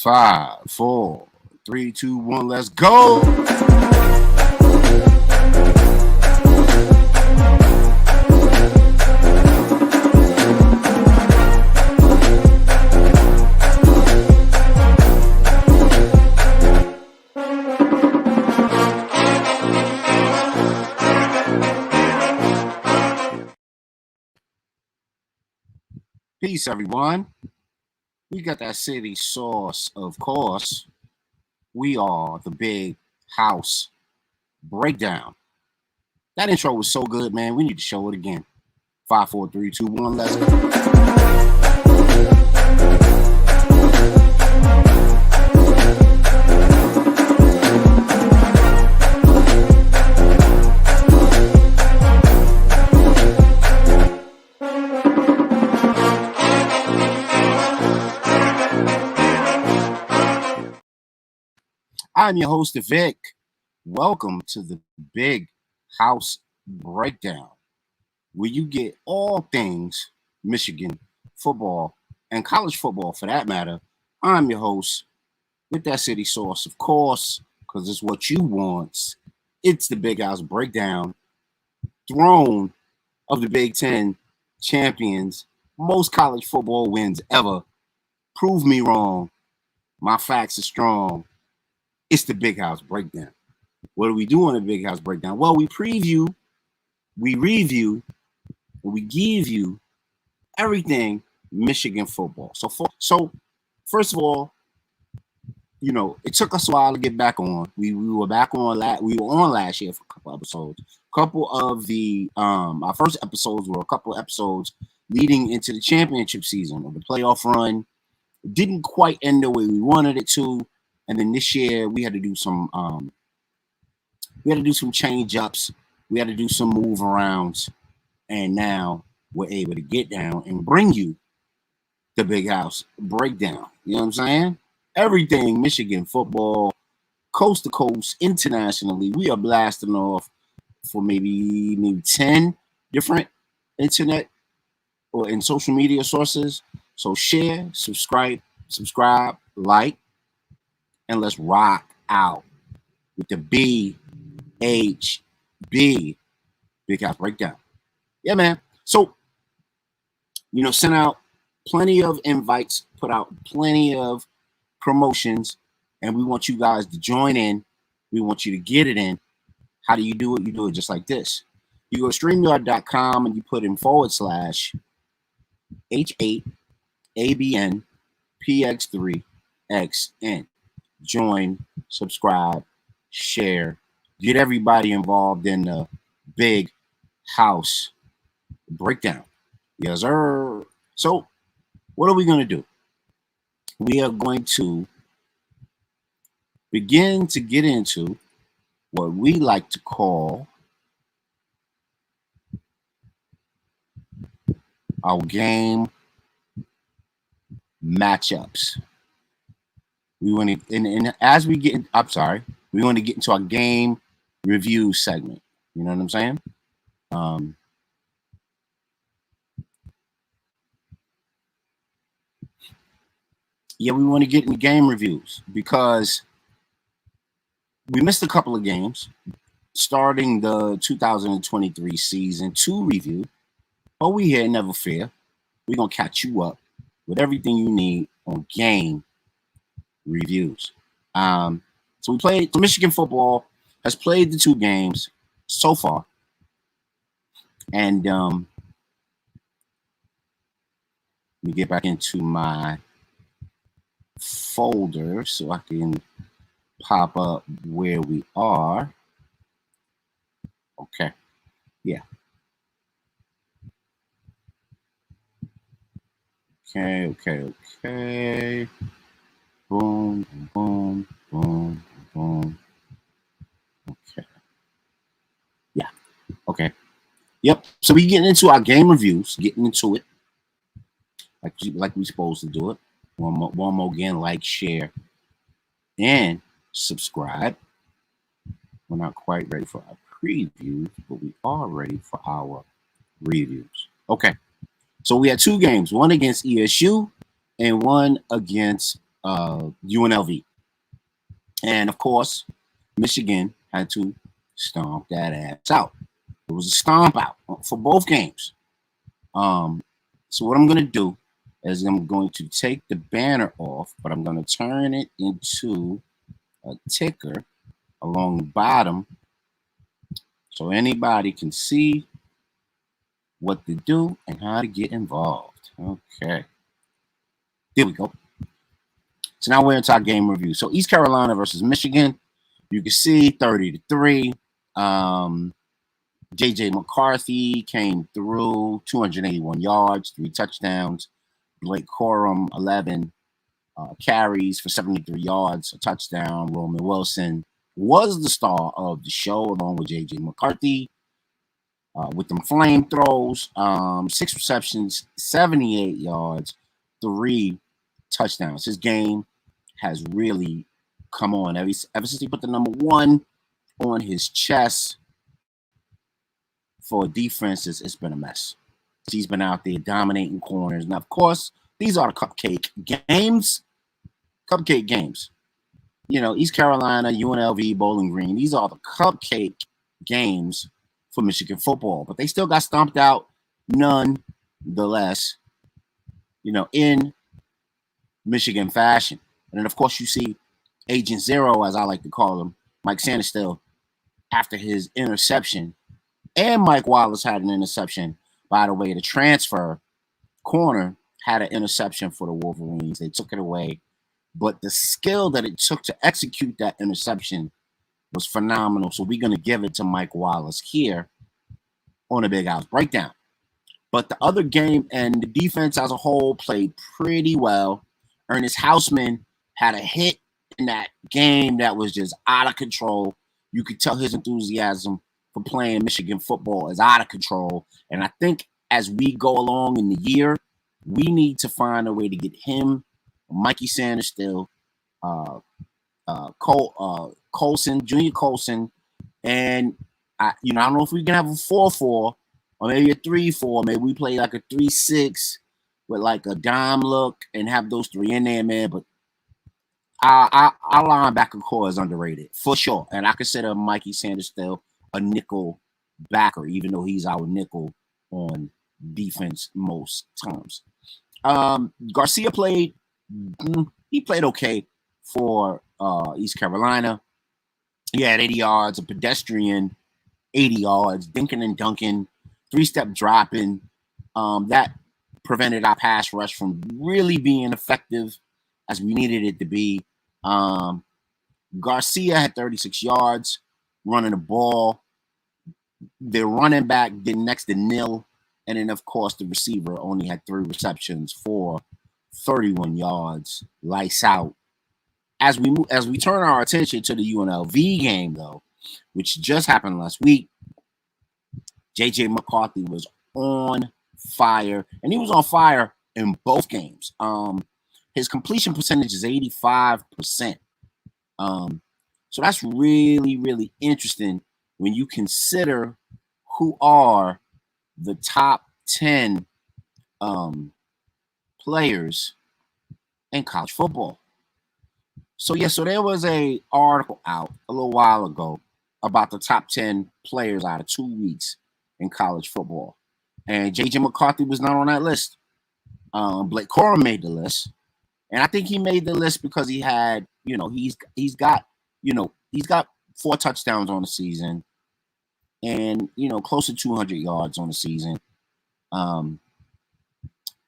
5, 4, 3, 2, 1, let's go. Peace, everyone. We got that city sauce, of course. We are the Big House Breakdown. That intro was so good, man. We need to show it again. 5, 4, 3, 2, 1, let's go. I'm your host, Vic. Welcome to the Big House Breakdown, where you get all things Michigan football and college football for that matter. I'm your host with that city sauce, of course, because it's what you want. It's the Big House Breakdown, throne of the Big Ten champions, most college football wins ever. Prove me wrong. My facts are strong. It's the Big House Breakdown. What do we do on the Big House Breakdown? Well, we preview, we review, and we give you everything Michigan football. So first of all, you know, it took us a while to get back on. We were back on last year for a couple episodes. Couple of the our first episodes were a couple episodes leading into the championship season or the playoff run. It didn't quite end the way we wanted it to. And then this year we had to do some change ups. We had to do some move arounds, and now we're able to get down and bring you the Big House Breakdown. You know what I'm saying? Everything Michigan football, coast to coast, internationally. We are blasting off for maybe 10 different internet or in social media sources. So share, subscribe, like. And let's rock out with the BHB, Big House Breakdown. Yeah, man. So, you know, sent out plenty of invites, put out plenty of promotions, and we want you guys to join in. We want you to get it in. How do you do it? You do it just like this. You go to StreamYard.com and you put in /H8ABNPX3XN. Join, subscribe, share, get everybody involved in the Big House Breakdown. Yes, sir. So, what are we going to do? We are going to begin to get into what we like to call our game matchups. We want to, and as we get, we want to get into our game review segment. You know what I'm saying? Yeah, we want to get into game reviews because we missed a couple of games starting the 2023 season 2 review. But we here, never fear. We're going to catch you up with everything you need on game reviews. So we played. Michigan football has played the 2 games so far, and let me get back into my folder so I can pop up where we are. Okay, yeah. Okay. Boom, boom, boom, boom. Okay. Yeah. Okay. Yep. So we getting into our game reviews, getting into it. Like we supposed to do it. One more again, like, share, and subscribe. We're not quite ready for our previews, but we are ready for our reviews. Okay. So we had 2 games, one against ESU and one against UNLV. And of course, Michigan had to stomp that ass out. It was a stomp out for both games. So what I'm going to do is I'm going to take the banner off, but I'm going to turn it into a ticker along the bottom so anybody can see what to do and how to get involved. Okay. There we go. So now we're into our game review. So East Carolina versus Michigan. You can see 30-3. J.J. McCarthy came through, 281 yards, 3 touchdowns. Blake Corum, 11 carries for 73 yards, a touchdown. Roman Wilson was the star of the show along with J.J. McCarthy with them flame throws, 6 receptions, 78 yards, 3 touchdowns. His game has really come on. Ever since he put the number 1 on his chest for defenses, it's been a mess. He's been out there dominating corners. Now, of course, these are the cupcake games. Cupcake games. You know, East Carolina, UNLV, Bowling Green. These are the cupcake games for Michigan football. But they still got stomped out nonetheless, you know, in Michigan fashion. And then, of course, you see Agent Zero, as I like to call him, Mike Sandestill, after his interception. And Mike Wallace had an interception. By the way, the transfer corner had an interception for the Wolverines. They took it away. But the skill that it took to execute that interception was phenomenal. So we're going to give it to Mike Wallace here on a Big House Breakdown. But the other game and the defense as a whole played pretty well. Ernest Hausman had a hit in that game that was just out of control. You could tell his enthusiasm for playing Michigan football is out of control. And I think as we go along in the year, we need to find a way to get him, Mikey Sanders still, Colson, Junior Colson, and I don't know if we can have a 4-4 or maybe a 3-4. Maybe we play like a 3-6 with like a dime look and have those 3 in there, man. But our linebacker core is underrated for sure, and I consider Mikey Sanders still a nickel backer, even though he's our nickel on defense most times. Garcia played. He played okay for East Carolina. He had 80 yards, a pedestrian 80 yards, dinking and dunking, 3-step dropping. That prevented our pass rush from really being effective as we needed it to be. Garcia had 36 yards running the ball. The running back did next to nil. And then, of course, the receiver only had 3 receptions for 31 yards. Lights out. As we turn our attention to the UNLV game, though, which just happened last week, J.J. McCarthy was on fire. And he was on fire in both games. His completion percentage is 85%. So that's really, really interesting when you consider who are the top 10 players in college football. So there was a article out a little while ago about the top 10 players out of 2 weeks in college football. And J.J. McCarthy was not on that list. Blake Corum made the list. And I think he made the list because he had, he's got 4 touchdowns on the season and, close to 200 yards on the season. And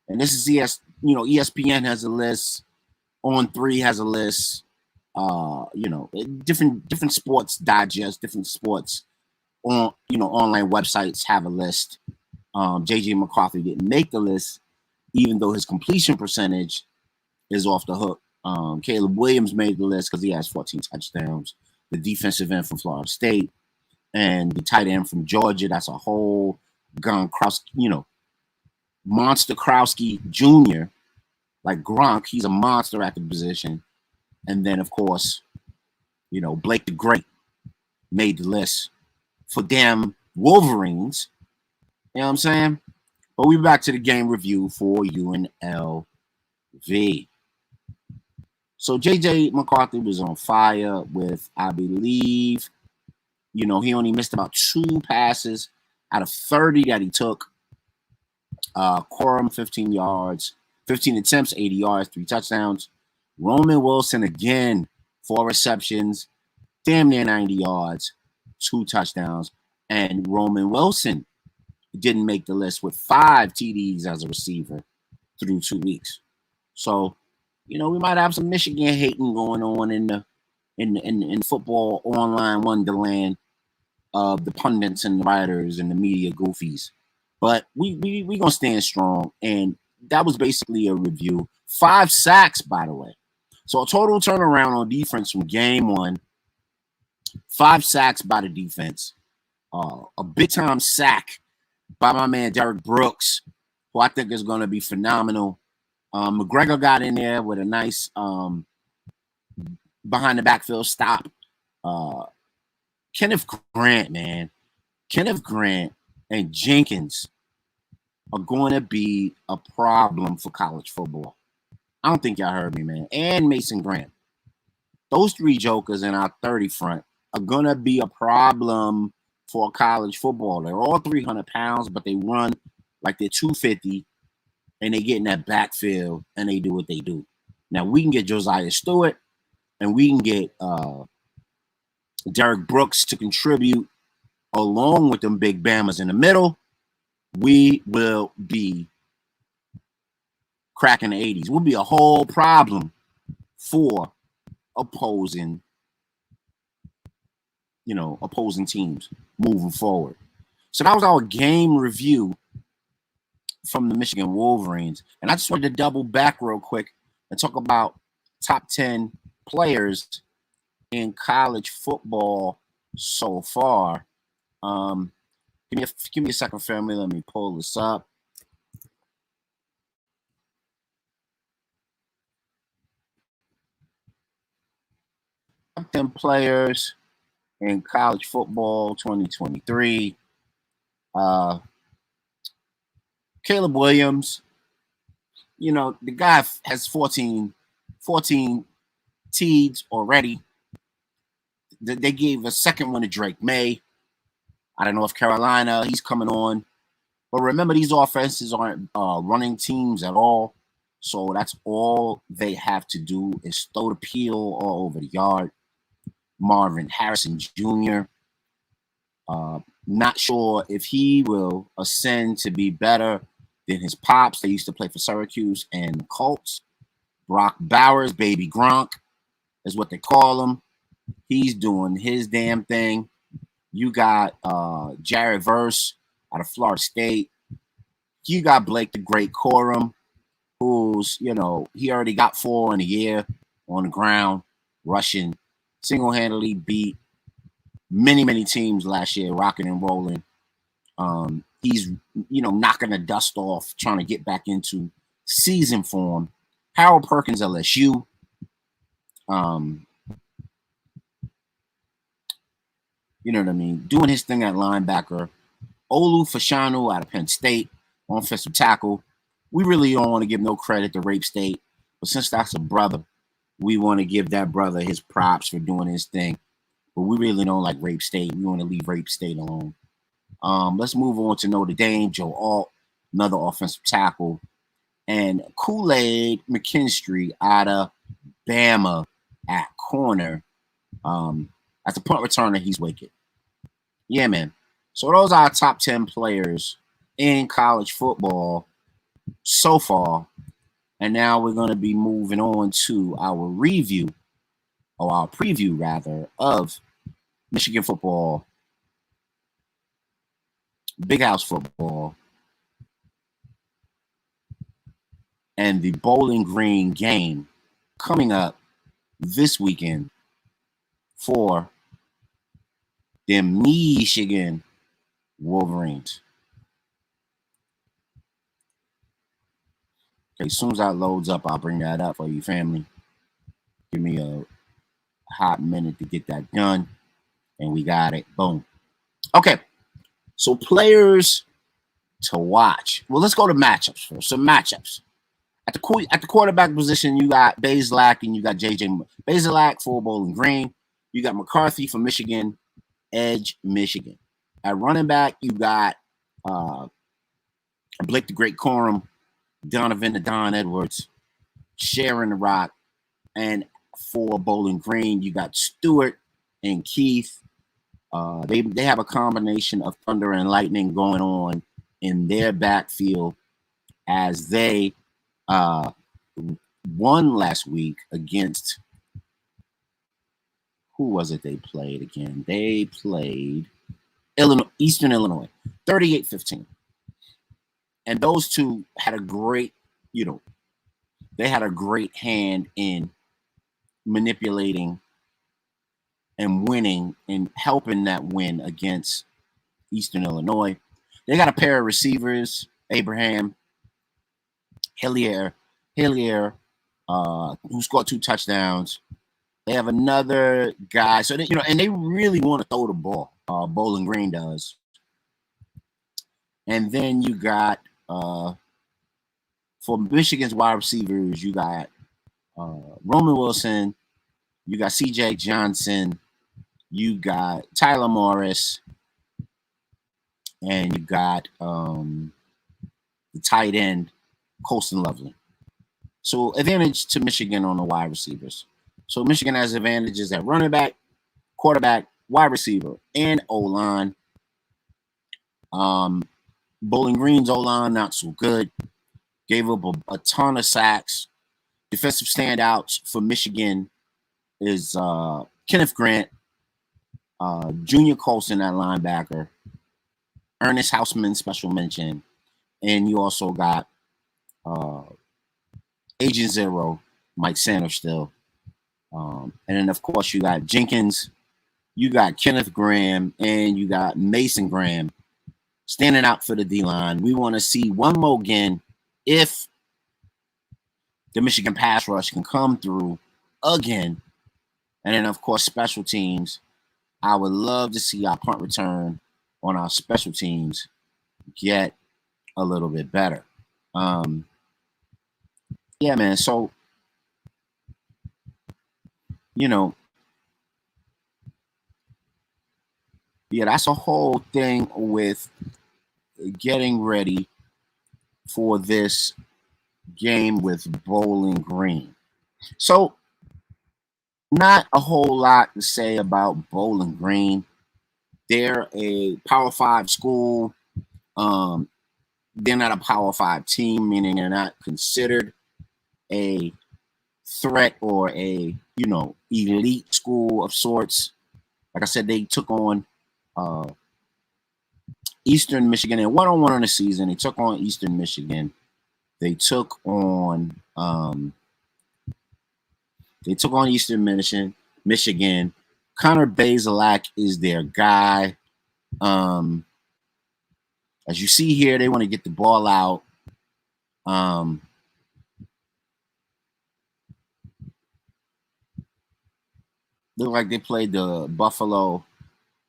this is ESPN has a list. On3 has a list. Different sports digest, different sports on, online websites have a list. J.J. McCarthy didn't make the list, even though his completion percentage is off the hook. Caleb Williams made the list because he has 14 touchdowns. The defensive end from Florida State and the tight end from Georgia. That's a whole Gronkowski, Monster Krowski Jr. Like Gronk, he's a monster at the position. And then, of course, Blake the Great made the list for them Wolverines. You know what I'm saying? But we're back to the game review for UNLV. So J.J. McCarthy was on fire with, I believe, he only missed about 2 passes out of 30 that he took. Corum, 15 yards, 15 attempts, 80 yards, 3 touchdowns. Roman Wilson, again, 4 receptions, damn near 90 yards, 2 touchdowns. And Roman Wilson didn't make the list with 5 TDs as a receiver through 2 weeks. So, we might have some Michigan hating going on in football online wonderland of the pundits and the writers and the media goofies. But we gonna stand strong, and that was basically a review. 5 sacks, by the way. So a total turnaround on defense from game 1. 5 sacks by the defense. A big time sack by my man Derek Brooks, who I think is going to be phenomenal. McGregor got in there with a nice behind the backfield stop. Kenneth Grant, man. Kenneth Grant and Jenkins are going to be a problem for college football. I don't think y'all heard me, man. And Mason Graham. Those 3 jokers in our 30 front are going to be a problem for college football. They're all 300 pounds, but they run like they're 250, and they get in that backfield, and they do what they do. Now, we can get Josiah Stewart, and we can get Derek Brooks to contribute along with them big Bammers in the middle. We will be cracking the 80s. We'll be a whole problem for opposing teams moving forward. So that was our game review from the Michigan Wolverines. And I just wanted to double back real quick and talk about top 10 players in college football so far. Give me a second, family. Let me pull this up. Top 10 players in college football 2023. Caleb Williams, the guy has 14 TDs already. They gave a second one to Drake May out of North Carolina. He's coming on. But remember, these offenses aren't running teams at all. So that's all they have to do is throw the peel all over the yard. Marvin Harrison Jr. Not sure if he will ascend to be better than his pops. They used to play for Syracuse and the Colts. Brock Bowers, baby Gronk, is what they call him. He's doing his damn thing. You got Jared Verse out of Florida State. You got Blake the Great Corum, who's, he already got 4 in a year on the ground, rushing, single-handedly beat many, many teams last year, rocking and rolling. He's, knocking the dust off, trying to get back into season form. Harold Perkins, LSU. You know what I mean? Doing his thing at linebacker. Olu Fashanu out of Penn State, offensive tackle. We really don't want to give no credit to Rape State, but since that's a brother, we want to give that brother his props for doing his thing. But we really don't like Rape State. We want to leave Rape State alone. Let's move on to Notre Dame. Joe Alt, another offensive tackle. And Kool-Aid McKinstry out of Bama at corner. As a punt returner, he's wicked. Yeah, man. So those are our top 10 players in college football so far. And now we're going to be moving on to our review, or our preview, rather, of Michigan football, Big House football, and the Bowling Green game coming up this weekend for the Michigan Wolverines. Okay, as soon as that loads up, I'll bring that up for you, family. Give me a hot minute to get that done, and we got it. Boom. Okay, so players to watch. Well, let's go to matchups first. Some matchups. At the quarterback position, you got Bazelak and you got JJ Bazelak for Bowling Green. You got McCarthy for Michigan, edge Michigan. At running back, you got Blake the Great Corum, Donovan the Don Edwards, Sharon the Rock, and for Bowling Green, you got Stewart and Keith. They have a combination of thunder and lightning going on in their backfield as they won last week against, who was it they played again? They played Eastern Illinois, 38-15. And those two had a great, they had a great hand in manipulating and winning and helping that win against Eastern Illinois. They got a pair of receivers, Abraham Hillier, who scored 2 touchdowns. They have another guy, so they, and they really want to throw the ball. Bowling Green does. And then you got for Michigan's wide receivers, you got Roman Wilson, you got C.J. Johnson, you got Tyler Morris, and you got the tight end Colston Lovely. So advantage to Michigan on the wide receivers. So Michigan has advantages at running back, quarterback, wide receiver, and O-line. Bowling Green's O-line not so good. Gave up a ton of sacks. Defensive standouts for Michigan is Kenneth Grant, Junior Colson at linebacker, Ernest Houseman, special mention, and you also got Agent Zero, Mike Sanders still. And then, of course, you got Jenkins, you got Kenneth Graham, and you got Mason Graham standing out for the D-line. We want to see one more again if the Michigan pass rush can come through again. And then, of course, special teams. I would love to see our punt return on our special teams get a little bit better. Yeah, man. So, yeah, that's a whole thing with getting ready for this game with Bowling Green. So, not a whole lot to say about Bowling Green. They're a Power 5 school. They're not a Power 5 team, meaning they're not considered a threat or a, elite school of sorts. Like I said, they took on Eastern Michigan in one-on-one in the season. They took on Eastern Michigan. They took on Eastern Michigan. Connor Bazelak is their guy. As you see here, they want to get the ball out. Look like they played the Buffalo,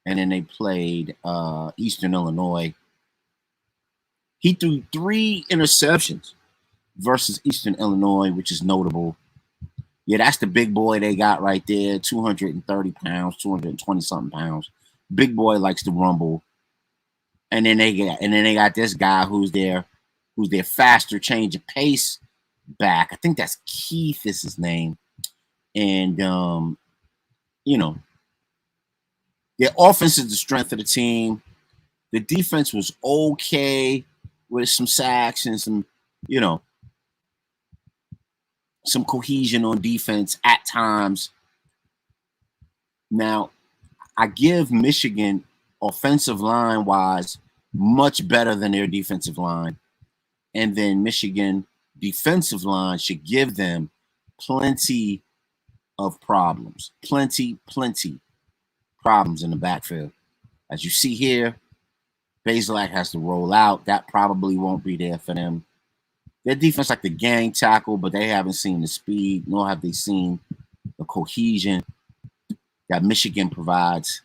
and then they played Eastern Illinois. He threw 3 interceptions versus Eastern Illinois, which is notable. Yeah, that's the big boy they got right there, 230 pounds, 220-something pounds. Big boy likes to rumble. And then they got this guy who's their faster change of pace back. I think that's Keith is his name. And their offense is the strength of the team. The defense was okay with some sacks and some cohesion on defense at times. Now, I give Michigan offensive line wise much better than their defensive line. And then Michigan defensive line should give them plenty of problems. Plenty problems in the backfield. As you see here, Bazelak has to roll out. That probably won't be there for them. Their defense like the gang tackle, but they haven't seen the speed, nor have they seen the cohesion that Michigan provides.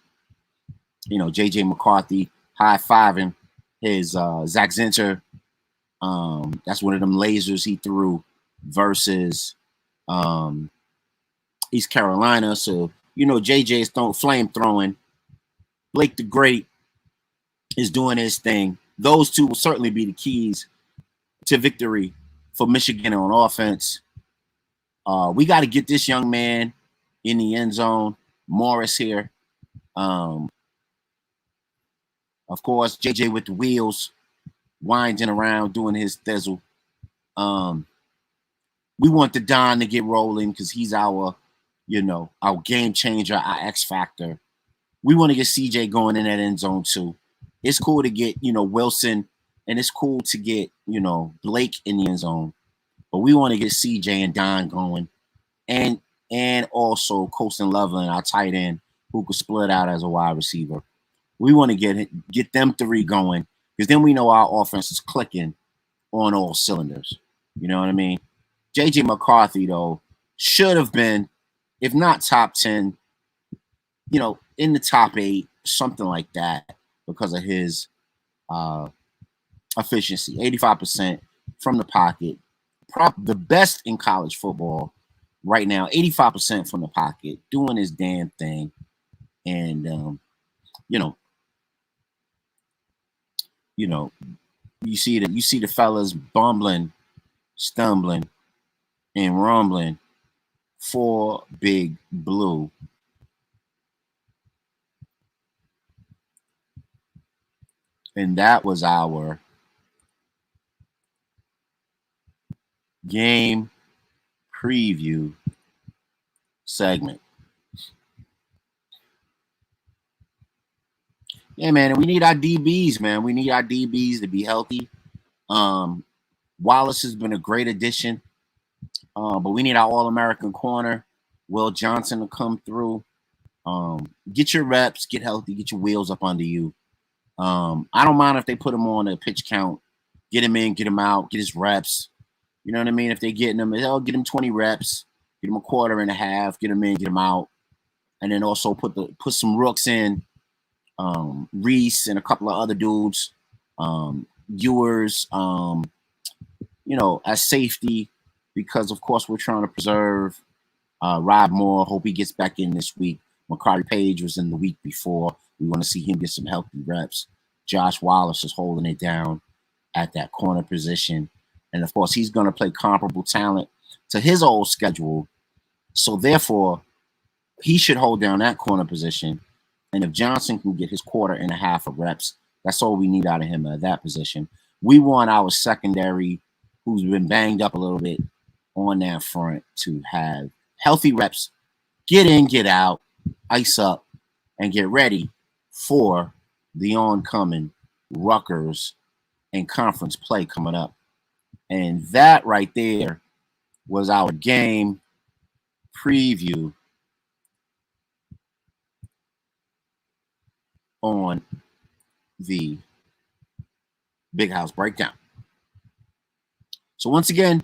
J.J. McCarthy high-fiving his Zach Zinter. That's one of them lasers he threw versus East Carolina. So, JJ is flame throwing. Blake the Great is doing his thing. Those two will certainly be the keys to victory for Michigan on offense. We got to get this young man in the end zone. Morris here. Of course, JJ with the wheels, winding around, doing his thizzle. We want the Don to get rolling because he's our game changer, our X factor. We want to get CJ going in that end zone too. It's cool to get, Wilson, and it's cool to get, Blake in the end zone. But we want to get CJ and Don going. And also Colston Loveland, our tight end, who could split out as a wide receiver. We want to get them three going because then we know our offense is clicking on all cylinders. You know what I mean? JJ McCarthy, though, should have been, if not top 10, in the top 8, something like that, because of his efficiency. 85% from the pocket. The best in college football right now, 85% from the pocket, doing his damn thing. And, you see the fellas bumbling, stumbling, and rumbling for Big Blue. And that was our game preview segment. Yeah, man, and we need our DBs, man. We need our DBs to be healthy. Wallace has been a great addition, but we need our All-American corner, Will Johnson, to come through. Get your reps, get healthy, get your wheels up under you. I don't mind if they put him on a pitch count, get him in, get him out, get his reps. You know what I mean? If they're getting him, they'll get him 20 reps, get him a quarter and a half, get him in, get him out, and then also put some rooks in, Reese and a couple of other dudes, Ewers, as safety, because of course we're trying to preserve Rob Moore. Hope he gets back in this week. Makari Page was in the week before. We want to see him get some healthy reps. Josh Wallace is holding it down at that corner position. And of course, he's going to play comparable talent to his old schedule. So therefore, he should hold down that corner position. And if Johnson can get his quarter and a half of reps, that's all we need out of him at that position. We want our secondary, who's been banged up a little bit on that front, to have healthy reps, get in, get out, ice up, and get ready for the oncoming Rutgers and conference play coming up. And that right there was our game preview on the Big House Breakdown. So once again,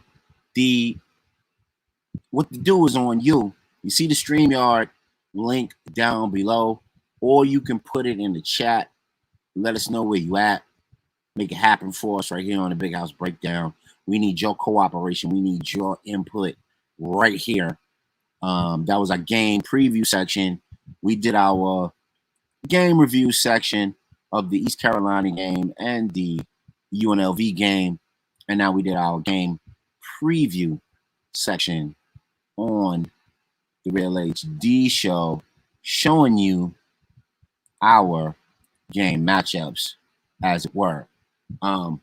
what to do is on you. You see the StreamYard link down below, or you can put it in the chat. Let us know where you at. Make it happen for us right here on the Big House Breakdown. We need your cooperation. We need your input right here. That was our game preview section. We did our game review section of the East Carolina game and the UNLV game. And now we did our game preview section on the Real HD show, showing you our game matchups, as it were. I'll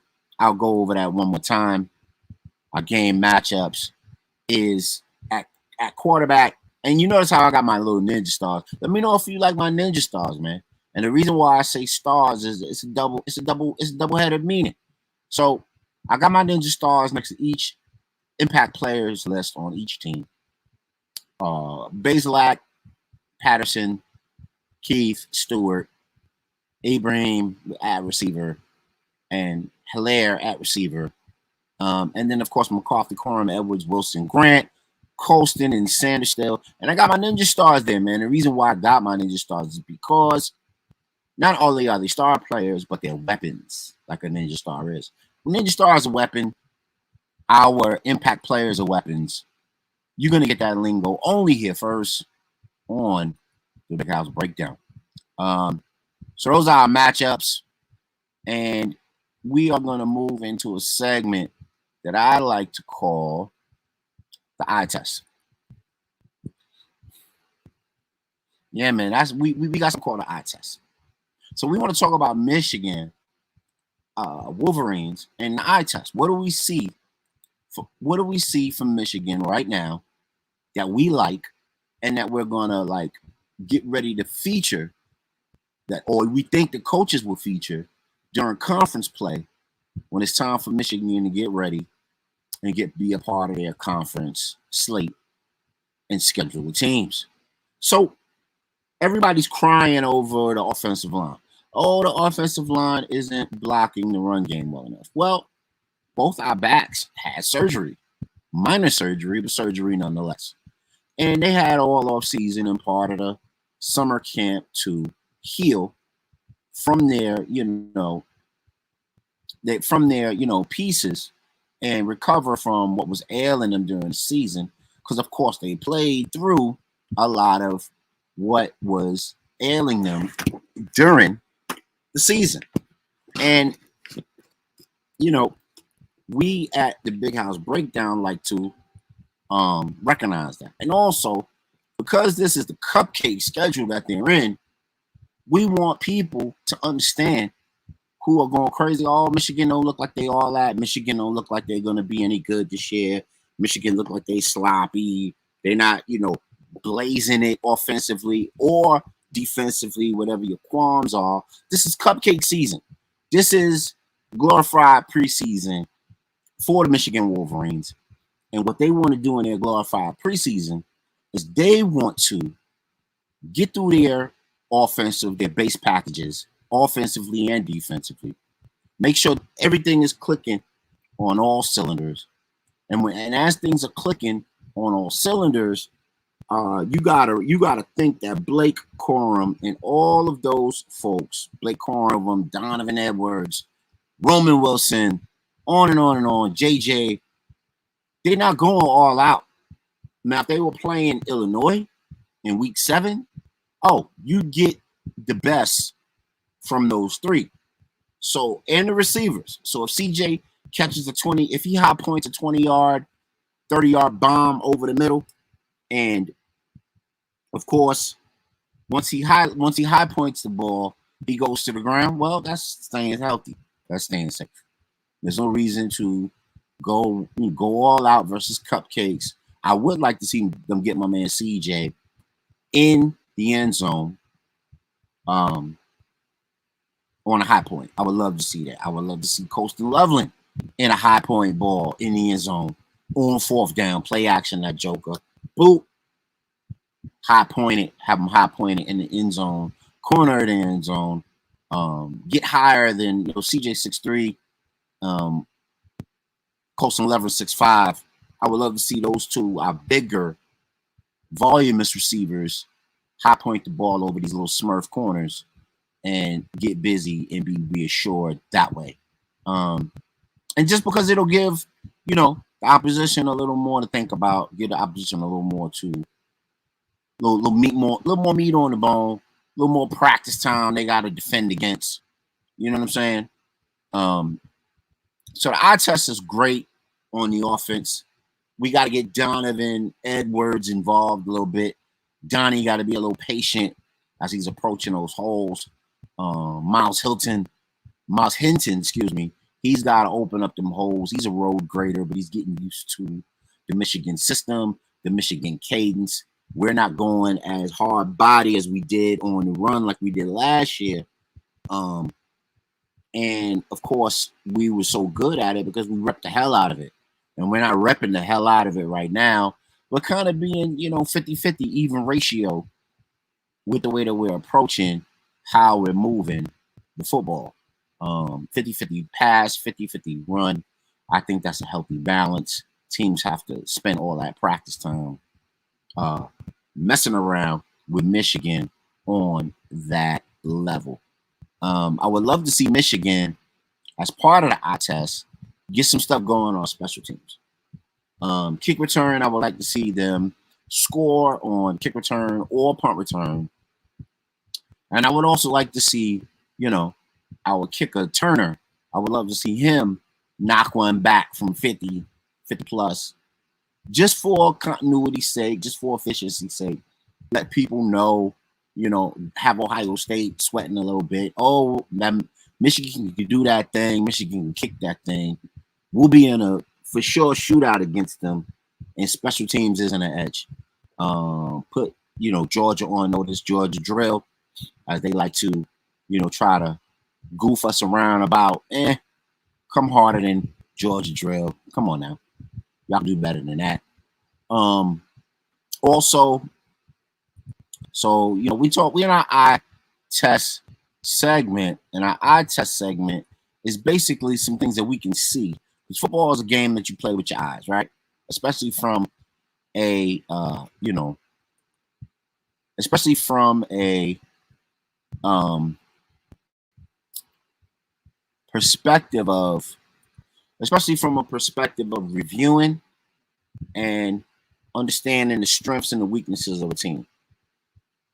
go over that one more time. Our game matchups is at quarterback. And you notice how I got my little ninja stars. Let me know if you like my ninja stars, man. And the reason why I say stars is it's a double-headed meaning. So I got my ninja stars next to each impact players list on each team. Bazelak, Patterson, Keith, Stewart, Ibrahim at receiver, and Hilaire at receiver. And then, of course, McCarthy, Corum, Edwards, Wilson, Grant, Colston, and Sanderstill. And I got my ninja stars there, man. The reason why I got my ninja stars is because not only are they star players, but they're weapons, like a ninja star is. When ninja star is a weapon, our impact players or weapons. You're going to get that lingo only here first on the Big House Breakdown. So those are our matchups. And we are going to move into a segment that I like to call the eye test. Yeah, man, we got something called the eye test. So we want to talk about Michigan Wolverines and the eye test. What do we see? What do we see from Michigan right now that we like, and that we're gonna like get ready to feature that, or we think the coaches will feature during conference play when it's time for Michigan to get ready and be a part of their conference slate and schedule the teams. So everybody's crying over the offensive line. Oh, the offensive line isn't blocking the run game well enough. Well, both our backs had surgery, minor surgery, but surgery nonetheless. And they had all off season and part of the summer camp to heal from their, pieces and recover from what was ailing them during the season. Because of course they played through a lot of what was ailing them during the season. And, we at the Big House Breakdown like to recognize that. And also, because this is the cupcake schedule that they're in, we want people to understand who are going crazy. Oh, Michigan don't look like they all that. Michigan don't look like they're going to be any good this year. Michigan look like they sloppy. They're not, blazing it offensively or defensively, whatever your qualms are. This is cupcake season. This is glorified preseason for the Michigan Wolverines. And what they want to do in their glorified preseason is they want to get through their base packages, offensively and defensively. Make sure everything is clicking on all cylinders. And as things are clicking on all cylinders, you gotta think that Blake Corum and all of those folks, Blake Corum, Donovan Edwards, Roman Wilson, on and on and on, JJ, they're not going all out. Now, if they were playing Illinois in week 7, you get the best from those three. So, and the receivers. So if CJ catches if he high points a 20-yard, 30-yard bomb over the middle, and of course, once he high points the ball, he goes to the ground. Well, that's staying healthy. That's staying safe. There's no reason to go all out versus cupcakes. I would like to see them get my man CJ in the end zone on a high point. I would love to see that. I would love to see Colston Loveland in a high point ball in the end zone on 4th down, play action, that joker. Boop. High pointed, have them high pointed in the end zone, corner of the end zone, get higher than CJ 6'3", Colston Loveland 6'5". I would love to see those two, our bigger, voluminous receivers, high point the ball over these little Smurf corners and get busy and be reassured that way. And just because it'll give, the opposition a little more to think about, give the opposition a little more to little more meat on the bone, a little more practice time they got to defend against. You know what I'm saying? So the eye test is great on the offense. We got to get Donovan Edwards involved a little bit. Donnie got to be a little patient as he's approaching those holes. Miles Hinton, he's got to open up them holes. He's a road grader, but he's getting used to the Michigan system, the Michigan cadence. We're not going as hard body as we did on the run like we did last year. And of course, we were so good at it because we repped the hell out of it. And we're not repping the hell out of it right now. We're kind of being, 50-50 even ratio with the way that we're approaching how we're moving the football. 50-50 pass, 50-50 run. I think that's a healthy balance. Teams have to spend all that practice time messing around with Michigan on that level. I would love to see Michigan, as part of the eye test, get some stuff going on special teams. Kick return, I would like to see them score on kick return or punt return. And I would also like to see, our kicker Turner. I would love to see him knock one back from 50 plus, just for continuity's sake, just for efficiency's sake. Let people know, have Ohio State sweating a little bit. Oh, that Michigan can do that thing. Michigan can kick that thing. We'll be in a for sure shootout against them, and special teams isn't an edge. Put Georgia on notice, Georgia drill, as they like to, try to goof us around about. Come harder than Georgia drill. Come on now, y'all do better than that. Also, so we're in our eye test segment, and our eye test segment is basically some things that we can see. Because football is a game that you play with your eyes, right? Especially from a especially from a perspective of reviewing and understanding the strengths and the weaknesses of a team.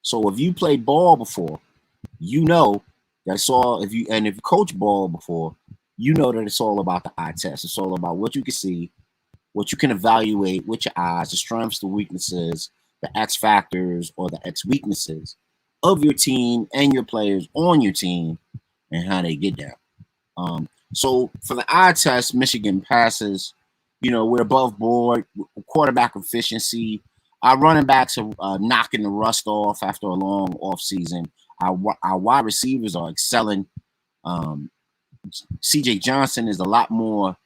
So if you played ball before, you know that it's all if you coach ball before, you know that it's all about the eye test. It's all about what you can see, what you can evaluate with your eyes, the strengths, the weaknesses, the X factors or the X weaknesses of your team and your players on your team and how they get down. So for the eye test, Michigan passes. We're above board. Quarterback efficiency. Our running backs are knocking the rust off after a long off season. Our wide receivers are excelling. CJ Johnson is a lot more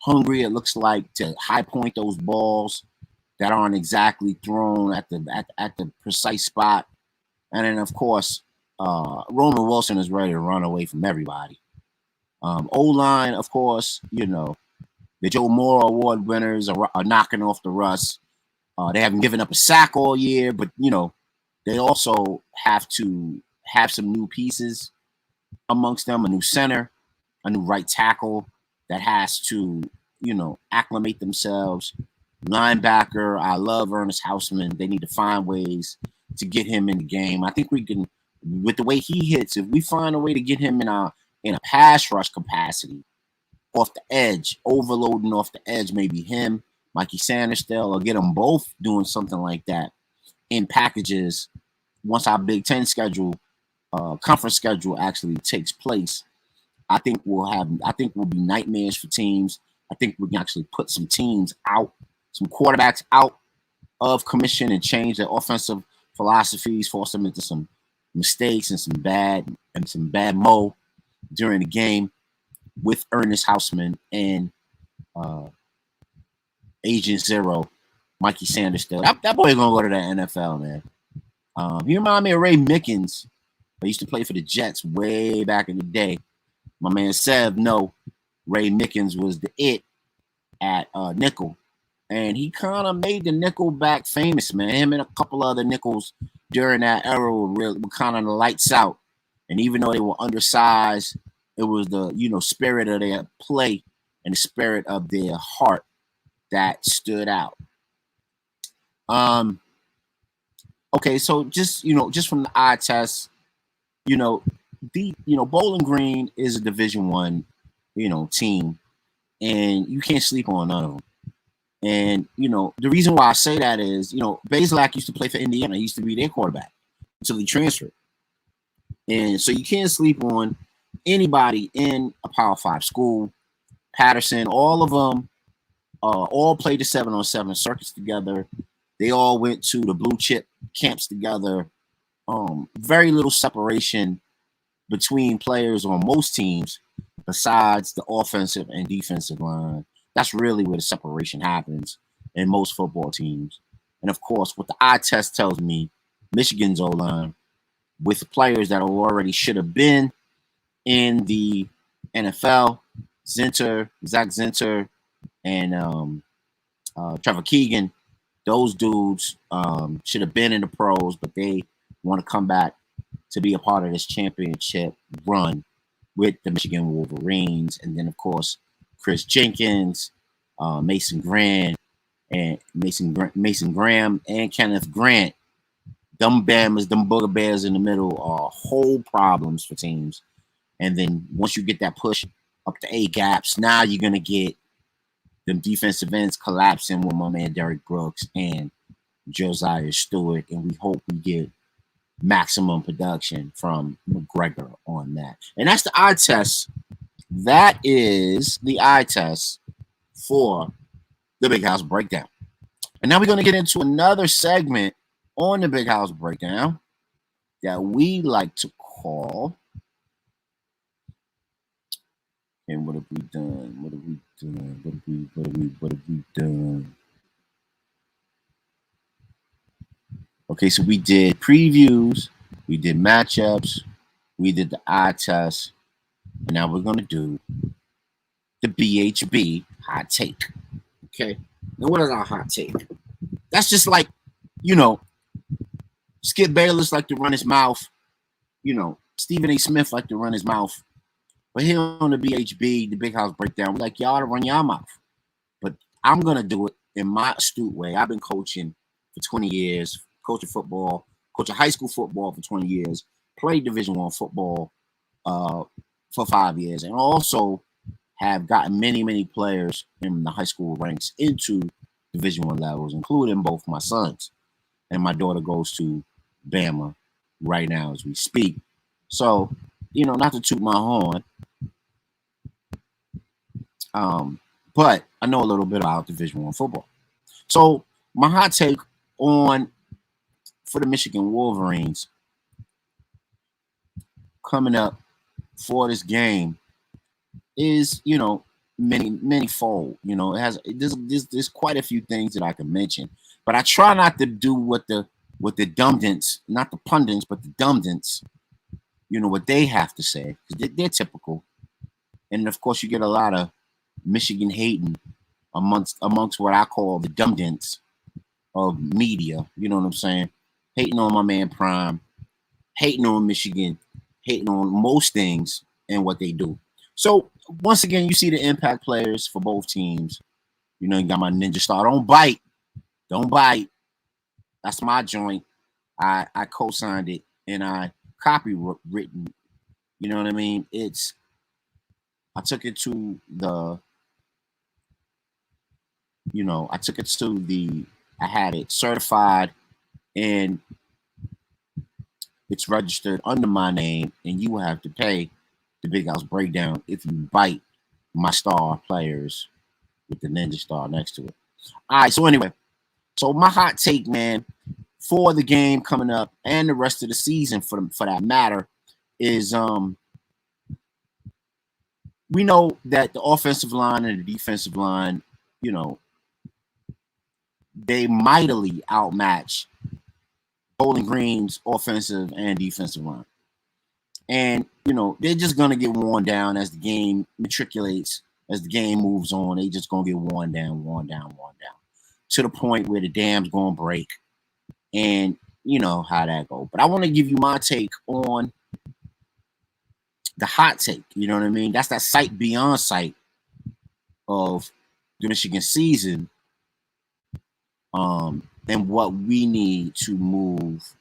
hungry, it looks like, to high point those balls that aren't exactly thrown at the precise spot. And then, of course, Roman Wilson is ready to run away from everybody. O-line, of course, the Joe Moore Award winners are knocking off the rust. They haven't given up a sack all year, but, they also have to have some new pieces amongst them, a new center, a new right tackle that has to, acclimate themselves. Linebacker, I love Ernest Hausman. They need to find ways to get him in the game. I think we can, with the way he hits, if we find a way to get him in a pass rush capacity, off the edge, overloading off the edge, maybe him, Mikey Sanders still, or get them both doing something like that in packages once our Big Ten schedule, conference schedule actually takes place. I think we'll be nightmares for teams. I think we can actually put some teams out, some quarterbacks out of commission and change their offensive philosophies, force them into some mistakes and some bad mo during the game with Ernest Hausman and Agent Zero, Mikey Sanders still. That boy gonna go to the NFL, man. He remind me of Ray Mickens. I used to play for the Jets way back in the day. My man Sev, Ray Mickens was the it at nickel. And he kind of made the nickel back famous, man. Him and a couple other nickels during that era were kind of the lights out. And even though they were undersized, it was the, spirit of their play and the spirit of their heart that stood out. Okay, so just from the eye test, Bowling Green is a Division I, team, and you can't sleep on none of them. And the reason why I say that is, Bazelak used to play for Indiana. He used to be their quarterback until he transferred. And so you can't sleep on anybody in a Power 5 school. Patterson, all of them, all played the 7-on-7 circuits together. They all went to the blue chip camps together. Very little separation between players on most teams besides the offensive and defensive line. That's really where the separation happens in most football teams. And of course, what the eye test tells me, Michigan's O-line with players that already should have been in the NFL, Zach Zinter, and Trevor Keegan. Those dudes should have been in the pros, but they want to come back to be a part of this championship run with the Michigan Wolverines. And then, of course, Chris Jenkins, Mason Grant, and Mason Graham and Kenneth Grant. Them Bammers, them Booger Bears in the middle are whole problems for teams. And then once you get that push up to A gaps, now you're gonna get them defensive ends collapsing with my man Derek Brooks and Josiah Stewart, and we hope we get maximum production from McGregor on that. And that's the eye test. That is the eye test for the Big House Breakdown. And now we're going to get into another segment on the Big House Breakdown that we like to call. And what have we done? What have we done? Okay, so we did previews, we did matchups, we did the eye test, and now we're going to do the BHB hot take. Okay, now what is our hot take? That's just like, Skip Bayless like to run his mouth. Stephen A. Smith like to run his mouth. But here on the BHB, the Big House Breakdown, we like y'all to run your mouth. But I'm going to do it in my astute way. I've been coaching for 20 years, coaching football, coaching high school football for 20 years, played Division I football for 5 years, and also have gotten many, many players in the high school ranks into Division I levels, including both my sons. And my daughter goes to Bama right now as we speak. So, not to toot my horn, but I know a little bit about Division I football. So my hot take for the Michigan Wolverines coming up for this game is, many-fold. There's quite a few things that I can mention, but I try not to do what the dumdents, not the pundits, but the dumdents, what they have to say, because they're typical. And of course, you get a lot of Michigan hating amongst what I call the dumdents of media. You know what I'm saying? Hating on my man Prime, hating on Michigan, hating on most things and what they do. So once again, you see the impact players for both teams. You got my Ninja Star. Don't bite. That's my joint. I co-signed it and I copywritten. You know what I mean? I took it to I had it certified and it's registered under my name, and you will have to pay the Big House Breakdown if you bite my star players with the Ninja Star next to it. All right, so anyway, my hot take, man, for the game coming up and the rest of the season for that matter is we know that the offensive line and the defensive line, they mightily outmatch Bowling Green's offensive and defensive line. And, they're just going to get worn down as the game matriculates, as the game moves on. They just going to get worn down, to the point where the dam's going to break. And you know how that goes. But I want to give you my take on the hot take. You know what I mean? That's that sight beyond sight of the Michigan season. And what we need to move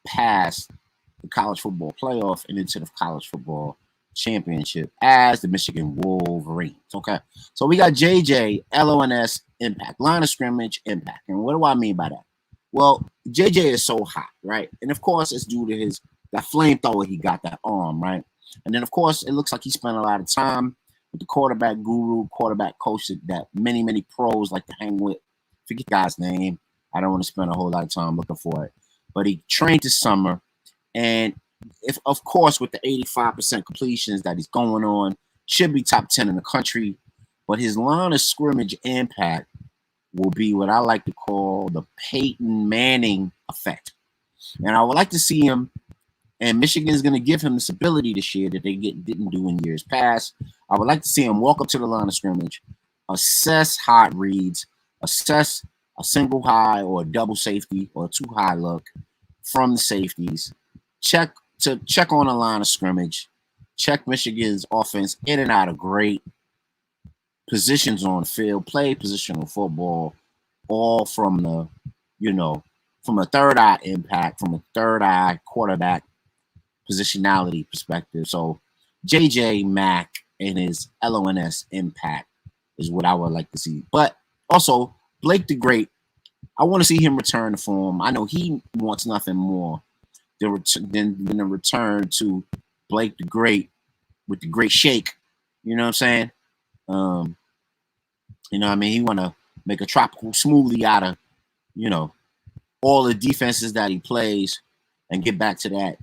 past the college football playoff and into the college football championship as the Michigan Wolverines. Okay, so we got JJ, LONS, impact, line of scrimmage, impact. And what do I mean by that? Well, JJ is so hot, right? And of course, it's due to that flamethrower he got, that arm, right? And then, of course, it looks like he spent a lot of time with the quarterback guru, quarterback coach that many, many pros like to hang with. Forget the guy's name. I don't want to spend a whole lot of time looking for it. But he trained this summer. And, of course, with the 85% completions that he's going on, should be top 10 in the country. But his line of scrimmage impact will be what I like to call the Peyton Manning effect. And I would like to see him, and Michigan is going to give him this ability this year that they didn't do in years past. I would like to see him walk up to the line of scrimmage, assess hot reads, assess a single high or a double safety or a two high look from the safeties, check on the line of scrimmage, check Michigan's offense in and out of great positions on the field, play positional football, all from the, from a third eye impact, from a third eye quarterback positionality perspective. So JJ Mack and his LONS impact is what I would like to see. But also Blake the Great, I want to see him return to form. I know he wants nothing more than a return to Blake the Great with the great shake. You know what I'm saying? You know what I mean? He want to make a tropical smoothie out of, all the defenses that he plays and get back to that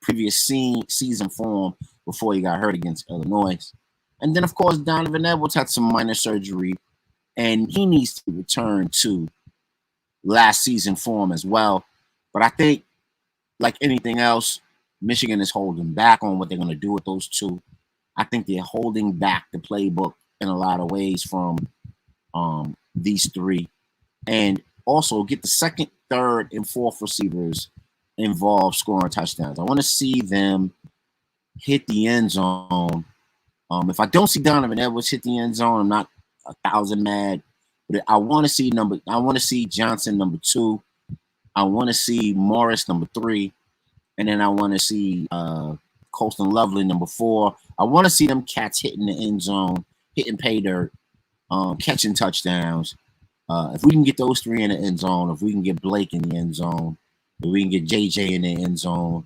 previous season form before he got hurt against Illinois. And then, of course, Donovan Edwards had some minor surgery, and he needs to return to last season form as well. But I think, like anything else, Michigan is holding back on what they're going to do with those two. I think they're holding back the playbook in a lot of ways from these three. And also get the second, third, and fourth receivers involved scoring touchdowns. I want to see them hit the end zone. If I don't see Donovan Edwards hit the end zone, I'm not 1,000 mad. But I want to see Johnson number 2. I want to see Morris number 3, and then I want to see Colston Lovely number 4. I want to see them cats hitting the end zone, hitting pay dirt, catching touchdowns. If we can get those 3 in the end zone, if we can get Blake in the end zone, if we can get JJ in the end zone,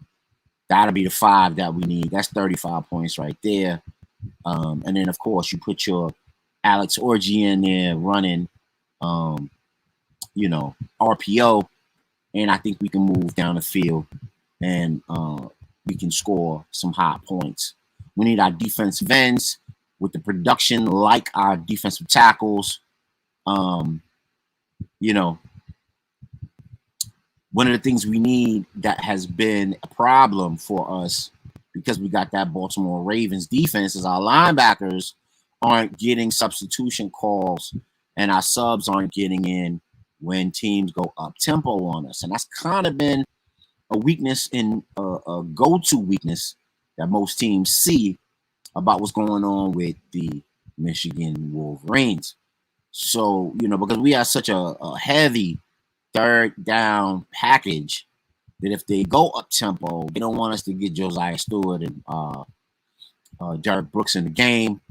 that'll be the 5 that we need. That's 35 points right there. And then, of course, you put your Alex Orgy in there running, RPO, and I think we can move down the field and we can score some high points. We need our defensive ends with the production like our defensive tackles. One of the things we need that has been a problem for us because we got that Baltimore Ravens defense is our linebackers aren't getting substitution calls and our subs aren't getting in when teams go up tempo on us. And that's kind of been a weakness in a go-to weakness that most teams see about what's going on with the Michigan Wolverines. So, because we have such a heavy third down package that if they go up tempo, they don't want us to get Josiah Stewart and Derek Brooks in the game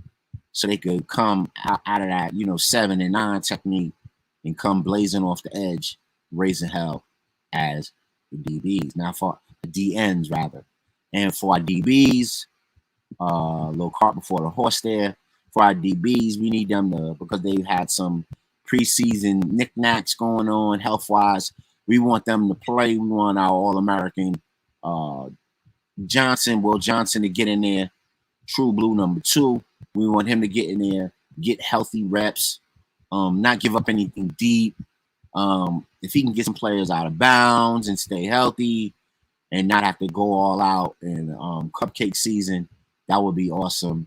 so they could come out of that, 7 and 9 technique and come blazing off the edge, raising hell as the DBs. Now for the DNs rather. And for our DBs, little cart before the horse there. For our DBs, we need them to, because they've had some preseason knickknacks going on health-wise. We want them to play. We want our All-American Will Johnson to get in there, true blue number 2. We want him to get in there, get healthy reps, not give up anything deep. If he can get some players out of bounds and stay healthy and not have to go all out in cupcake season, that would be awesome.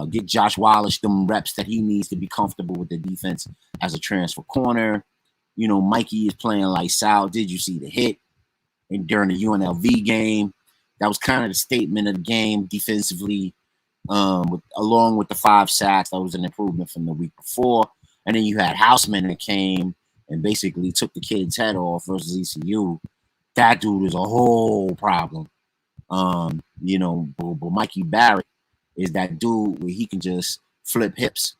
Get Josh Wallace them reps that he needs to be comfortable with the defense as a transfer corner. Mikey is playing lights out. Did you see the hit during the UNLV game? That was kind of the statement of the game defensively, along with the 5 sacks. That was an improvement from the week before. And then you had Houseman that came and basically took the kid's head off versus ECU. That dude is a whole problem. But Mikey Barrett is that dude where he can just flip hips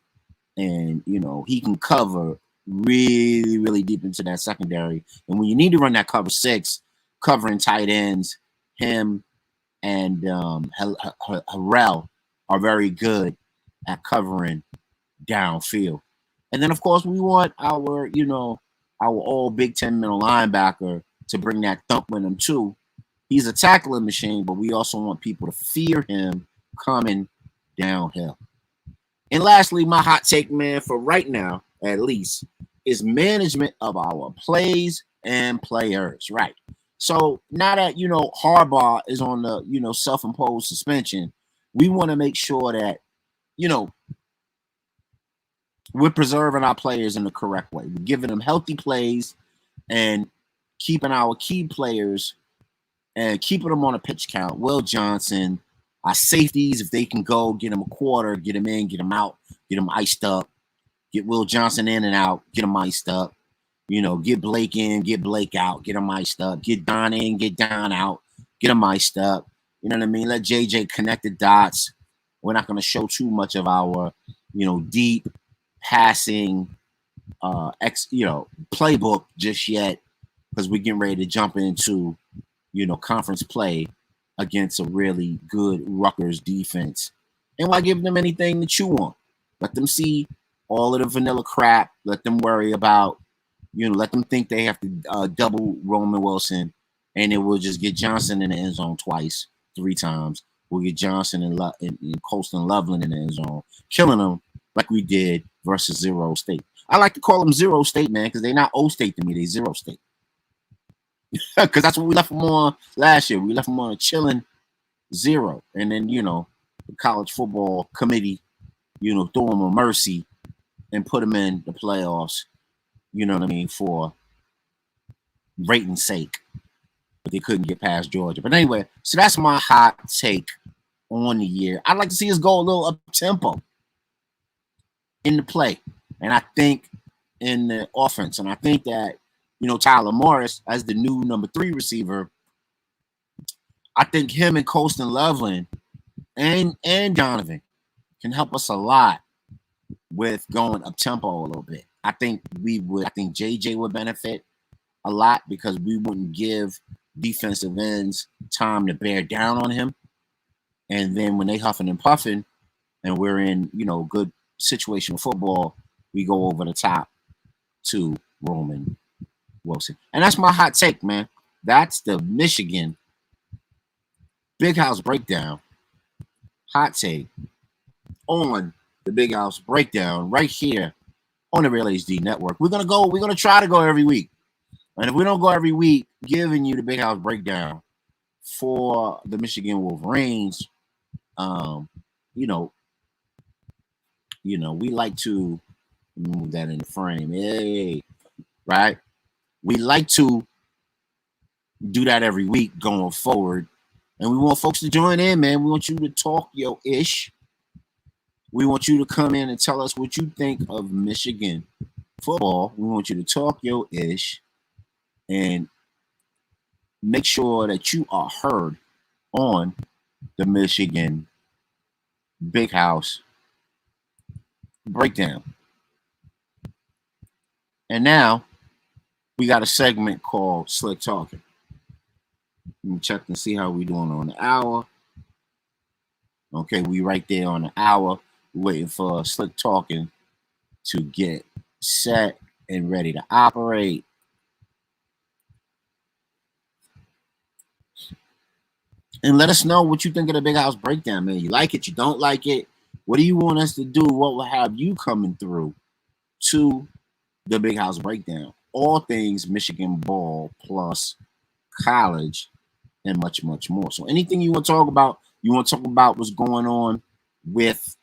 and, he can cover really, really deep into that secondary. And when you need to run that cover 6, covering tight ends, him and Harrell are very good at covering downfield. And then, of course, we want our all Big Ten middle linebacker to bring that thump with him, too. He's a tackling machine, but we also want people to fear him coming downhill. And lastly, my hot take, man, for right now, at least, is management of our plays and players, right? So now that, Harbaugh is on the, self-imposed suspension, we want to make sure that, we're preserving our players in the correct way. We're giving them healthy plays and keeping our key players and keeping them on a pitch count. Will Johnson, our safeties, if they can go, get them a quarter, get them in, get them out, get them iced up. Get Will Johnson in and out, get him iced up. You know, get Blake in, get Blake out, get him iced up. Get Don in, get Don out, get him iced up. You know what I mean? Let JJ connect the dots. We're not going to show too much of our, deep passing, playbook just yet, because we're getting ready to jump into, conference play against a really good Rutgers defense. And why give them anything to chew on? Let them see all of the vanilla crap. Let them worry about, let them think they have to double Roman Wilson, and it will just get Johnson in the end zone twice, 3 times. We'll get Johnson and Colston Loveland in the end zone, killing them like we did versus Zero State. I like to call them Zero State, man, because they're not O State to me. They Zero State. Because that's what we left them on last year. We left them on a chilling 0. And then, the college football committee, threw them a mercy and put them in the playoffs, you know what I mean, for rating's sake. But they couldn't get past Georgia. But anyway, so that's my hot take on the year. I'd like to see us go a little up-tempo in the play. And I think in the offense. And I think that, Tyler Morris, as the new number 3 receiver, I think him and Colston Loveland and Donovan can help us a lot with going up tempo a little bit. I think JJ would benefit a lot because we wouldn't give defensive ends time to bear down on him. And then when they huffing and puffing and we're in, good situational football, we go over the top to Roman Wilson. And that's my hot take, man. That's the Michigan Big House Breakdown hot take on the Big House Breakdown right here on the Real HD Network. We're gonna try to go every week. And if we don't go every week, giving you the Big House Breakdown for the Michigan Wolverines, we like to move that in the frame. Hey, right? We like to do that every week going forward. And we want folks to join in, man. We want you to talk your ish. We want you to come in and tell us what you think of Michigan football. We want you to talk your ish and make sure that you are heard on the Michigan Big House Breakdown. And now we got a segment called Slick Talking. Let me check and see how we doing on the hour. Okay, we right there on the hour. We're waiting for Slick Talking to get set and ready to operate. And let us know what you think of the Big House Breakdown, man. You like it? You don't like it? What do you want us to do? What will have you coming through to the Big House Breakdown? All things Michigan ball plus college and much, much more. So anything you want to talk about, what's going on with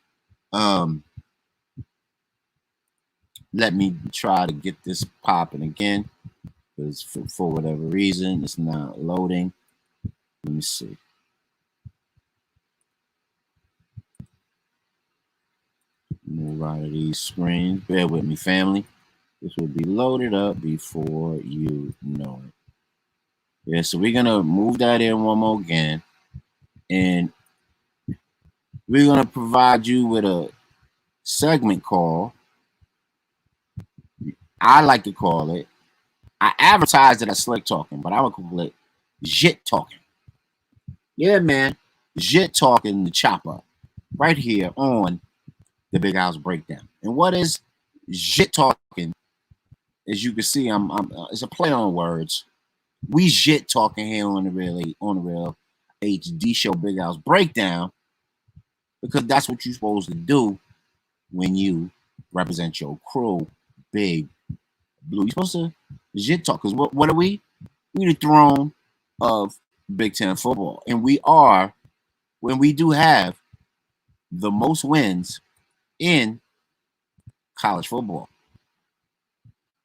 let me try to get this popping again, because for whatever reason it's not loading. Let me see. Move out of these screens. Bear with me, family. This will be loaded up before you know it. Yeah, so we're gonna move that in one more again, and we're gonna provide you with a segment call. I like to call it. I advertised it as Slick Talking, but I would call it Jit Talking. Yeah, man, Jit Talking, the chopper, right here on the Big House Breakdown. And what is Jit Talking? As you can see, it's a play on words. We Jit Talking here on the real HD show Big House Breakdown, because that's what you're supposed to do when you represent your crew, Big Blue. You're supposed to Jit talk, because what are we? We're the throne of Big Ten football, and we are, when we do have the most wins in college football.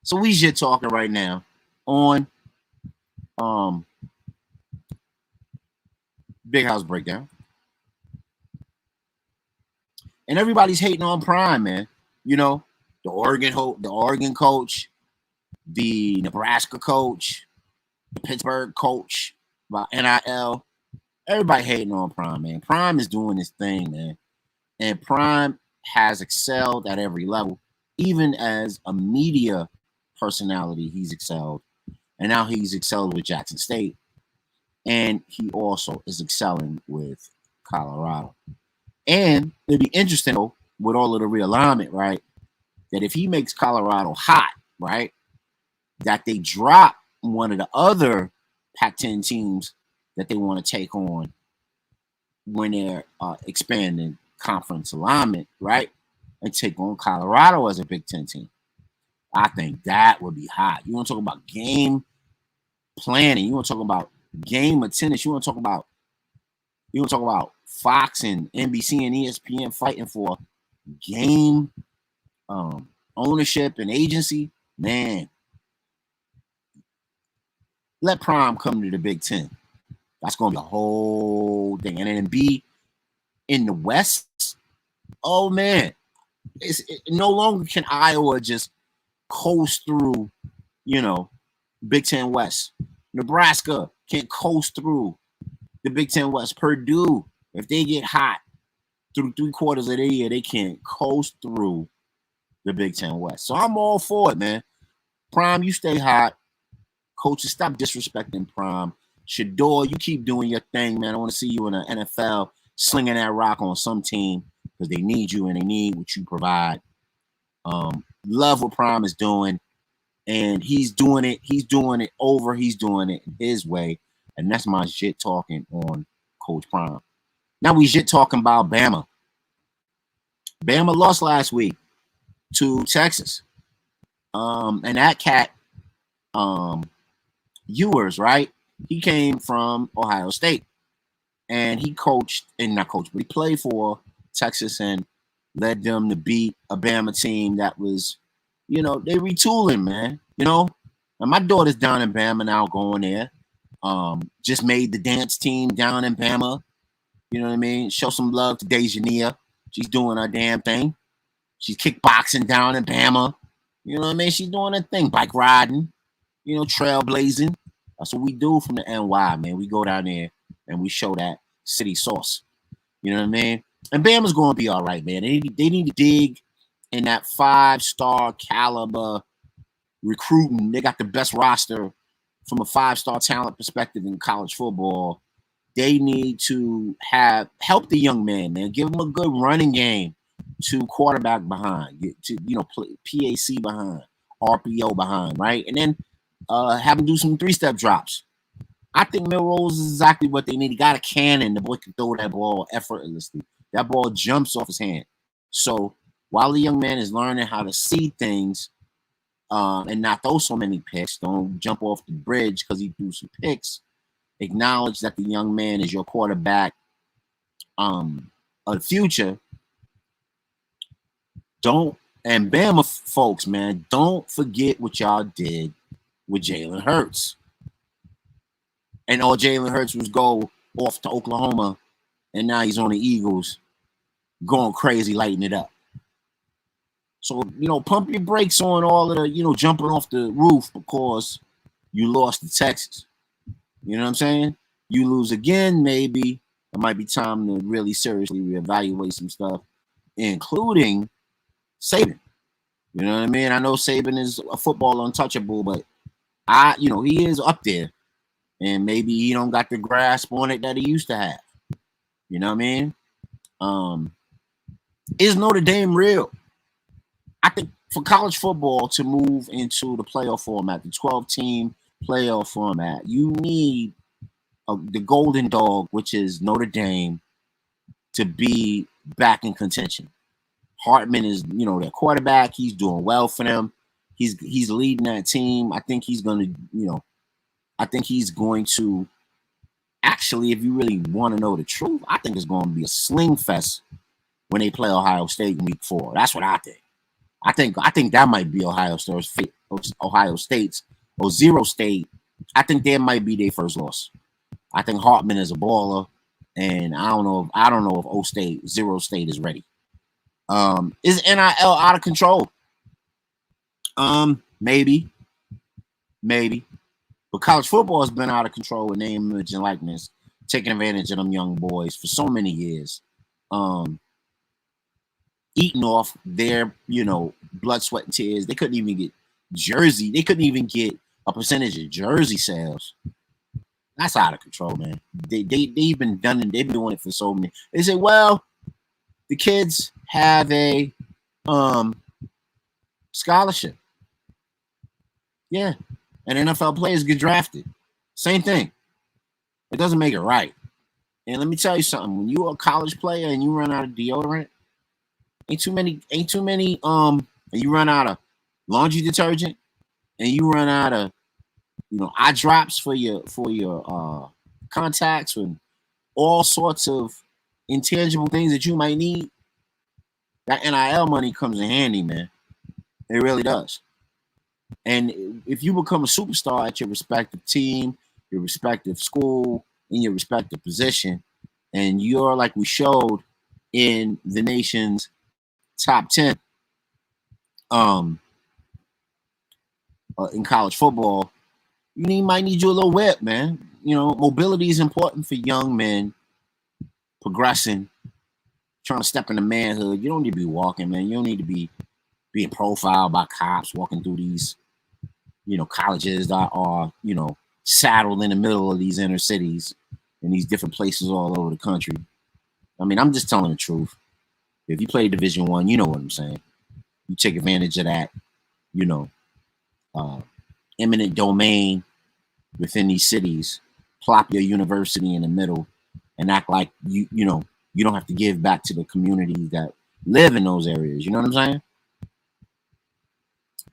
So we Jit talking right now on Big House Breakdown. And everybody's hating on Prime, man. the Oregon coach, the Nebraska coach, the Pittsburgh coach about NIL. Everybody hating on Prime, man. Prime is doing this thing, man. And Prime has excelled at every level. Even as a media personality, he's excelled. And now he's excelled with Jackson State. And he also is excelling with Colorado. And it'd be interesting, though, with all of the realignment, right, that if he makes Colorado hot, right, that they drop one of the other Pac-10 teams that they want to take on when they're expanding conference alignment, right, and take on Colorado as a Big Ten team. I think that would be hot. You want to talk about game planning? You want to talk about game attendance? You want to talk about Fox and NBC and ESPN fighting for game ownership and agency? Man, let Prime come to the Big Ten. That's going to be a whole thing. And then be in the West. Oh, man. No longer can Iowa just coast through, Big Ten West. Nebraska can't coast through the Big Ten West. Purdue, if they get hot through 3/4 of the year, they can't coast through the Big Ten West. So I'm all for it, man. Prime, you stay hot. Coaches, stop disrespecting Prime. Shador, you keep doing your thing, man. I want to see you in the NFL slinging that rock on some team because they need you and they need what you provide. Love what Prime is doing, and he's doing it. He's doing it over. He's doing it his way, and that's my shit talking on Coach Prime. Now we shit talking about Bama. Bama lost last week to Texas, and that cat, Ewers, right? He came from Ohio State, and he he played for Texas and led them to beat a Bama team that was, they retooling, man. And my daughter's down in Bama now, going there. Just made the dance team down in Bama. You know what I mean? Show some love to Dejania. She's doing her damn thing. She's kickboxing down in Bama. You know what I mean? She's doing her thing, bike riding, trailblazing. That's what we do from the NY, man. We go down there and we show that city sauce. You know what I mean? And Bama's going to be all right, man. They need to dig in that 5-star caliber recruiting. They got the best roster from a 5-star talent perspective in college football. They need to help the young man, man. Give him a good running game to quarterback behind, PAC behind, RPO behind, right? And then have him do some 3-step drops. I think Milrose is exactly what they need. He got a cannon. The boy can throw that ball effortlessly. That ball jumps off his hand. So while the young man is learning how to see things and not throw so many picks, don't jump off the bridge because he threw some picks. Acknowledge that the young man is your quarterback of the future. And Bama folks, man, don't forget what y'all did with Jalen Hurts. And all Jalen Hurts was go off to Oklahoma, and now he's on the Eagles going crazy, lighting it up. So, pump your brakes on all of the, jumping off the roof because you lost to Texas. You know what I'm saying? You lose again, maybe it might be time to really seriously reevaluate some stuff, including Saban. You know what I mean? I know Saban is a football untouchable, but he is up there. And maybe he don't got the grasp on it that he used to have. You know what I mean? Is Notre Dame real? I think for college football to move into the playoff format, the 12-team playoff format, you need the golden dog, which is Notre Dame, to be back in contention. Hartman is, their quarterback. He's doing well for them. He's leading that team. I think he's going to, actually, if you really want to know the truth, I think it's going to be a sling fest when they play Ohio State in week 4. That's what I think. I think that might be Ohio State's or Zero State. I think that might be their first loss. I think Hartman is a baller, and I don't know if Zero State is ready. Is NIL out of control? Maybe. But college football has been out of control with name, image, and likeness, taking advantage of them young boys for so many years. Eating off their, blood, sweat, and tears. They couldn't even get jersey. They couldn't even get a percentage of jersey sales. That's out of control, man. They've been done and they've been doing it for so many. They say, well, the kids have a scholarship. Yeah. And NFL players get drafted. Same thing. It doesn't make it right. And let me tell you something. When you're a college player and you run out of deodorant, ain't too many, and you run out of laundry detergent and you run out of, eye drops for your contacts and all sorts of intangible things that you might need, that NIL money comes in handy, man. It really does. And if you become a superstar at your respective team, your respective school, in your respective position, and you're like we showed in the nation's top 10 in college football, you might need you a little whip, man. Mobility is important for young men progressing, trying to step into manhood. You don't need to be walking, man. You don't need to be being profiled by cops walking through these, colleges that are, saddled in the middle of these inner cities in these different places all over the country. I mean, I'm just telling the truth. If you play Division I, you know what I'm saying. You take advantage of that, eminent domain within these cities, plop your university in the middle, and act like you don't have to give back to the communities that live in those areas. You know what I'm saying?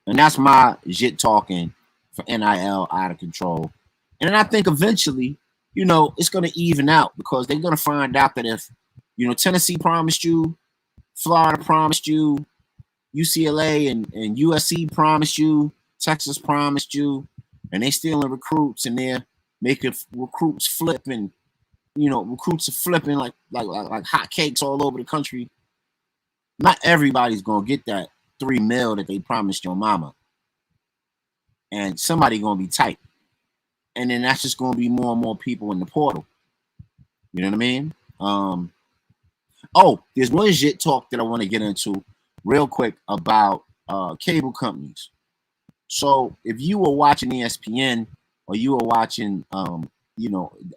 And that's my shit talking for NIL out of control. And then I think eventually, it's going to even out because they're going to find out that if, Tennessee promised you, Florida promised you, UCLA and USC promised you, Texas promised you, and they stealing recruits and they're making recruits flip and, recruits are flipping like hotcakes all over the country. Not everybody's going to get that $3 million that they promised your mama. And somebody going to be tight. And then that's just going to be more and more people in the portal. You know what I mean? There's one shit talk that I want to get into real quick about cable companies. So if you were watching ESPN or you were watching,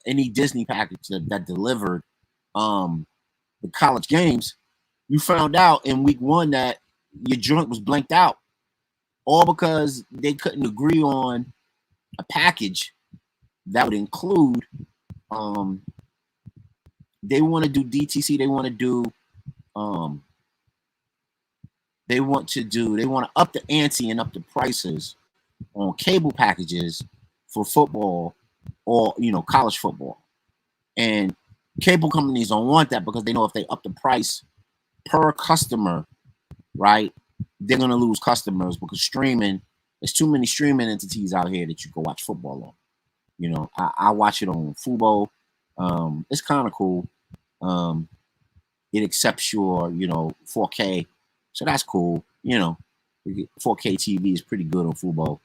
any Disney package that delivered the college games, you found out in week 1 that your joint was blanked out, all because they couldn't agree on a package that would include. They want to do DTC. They want to up the ante and up the prices on cable packages for football or college football. And cable companies don't want that because they know if they up the price per customer, right, they're gonna lose customers because there's too many streaming entities out here that you can watch football on. I watch it on Fubo. It's kind of cool. It accepts your 4K, so that's cool. 4K TV is pretty good on Fubo.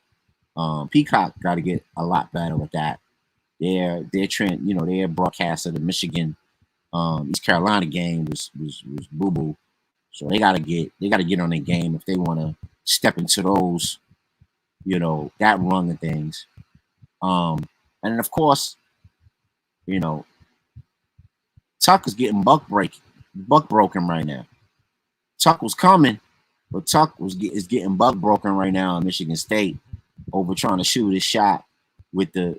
Peacock got to get a lot better with that. Their trend, their broadcast of the Michigan East Carolina game was boo boo. So they gotta get on their game if they want to step into those, that rung of things. And then of course, Tuck is getting buck broken right now. Tuck was coming, but Tuck is getting buck broken right now in Michigan State over trying to shoot his shot with the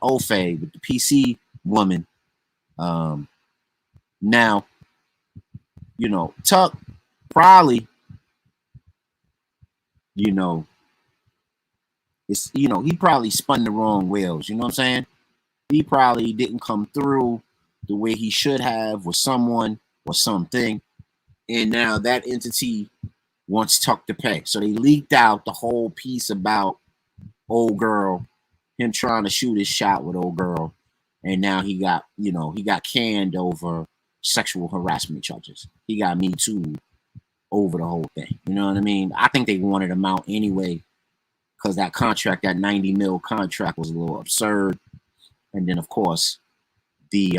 OFA, with the PC woman. Now, Tuck probably, he probably spun the wrong wheels. You know what I'm saying? He probably didn't come through the way he should have with someone or something. And now that entity wants Tuck to pay. So they leaked out the whole piece about old girl, him trying to shoot his shot with old girl. And now he got canned over sexual harassment charges. He got Me Too over the whole thing. You know what I mean? I think they wanted him out anyway because that contract, that 90 mil contract, was a little absurd. And then, of course, the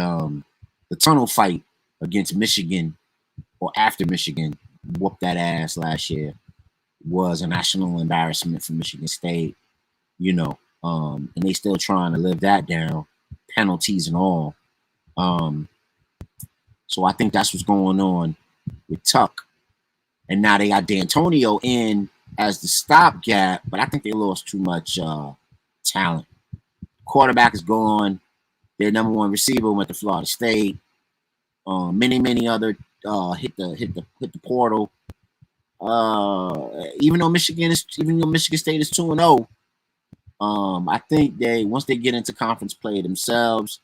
tunnel fight against Michigan, or after Michigan whooped that ass last year, was a national embarrassment for Michigan State. You know, and they still trying to live that down, penalties and all. So I think that's what's going on with Tuck. And now they got D'Antonio in as the stopgap, but I think they lost too much talent. Quarterback is gone. Their number one receiver went to Florida State. Many other hit the portal. Even though Michigan State is 2-0, I think once they get into conference play themselves,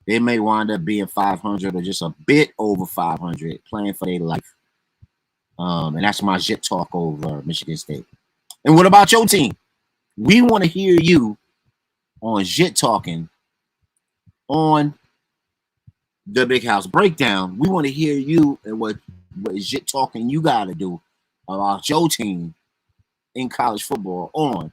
they may wind up being 500 or just a bit over 500, playing for their life. And that's my shit talk over Michigan State. And what about your team? We want to hear you on shit talking on the Big House Breakdown. We want to hear you and what shit talking you got to do about your team in college football on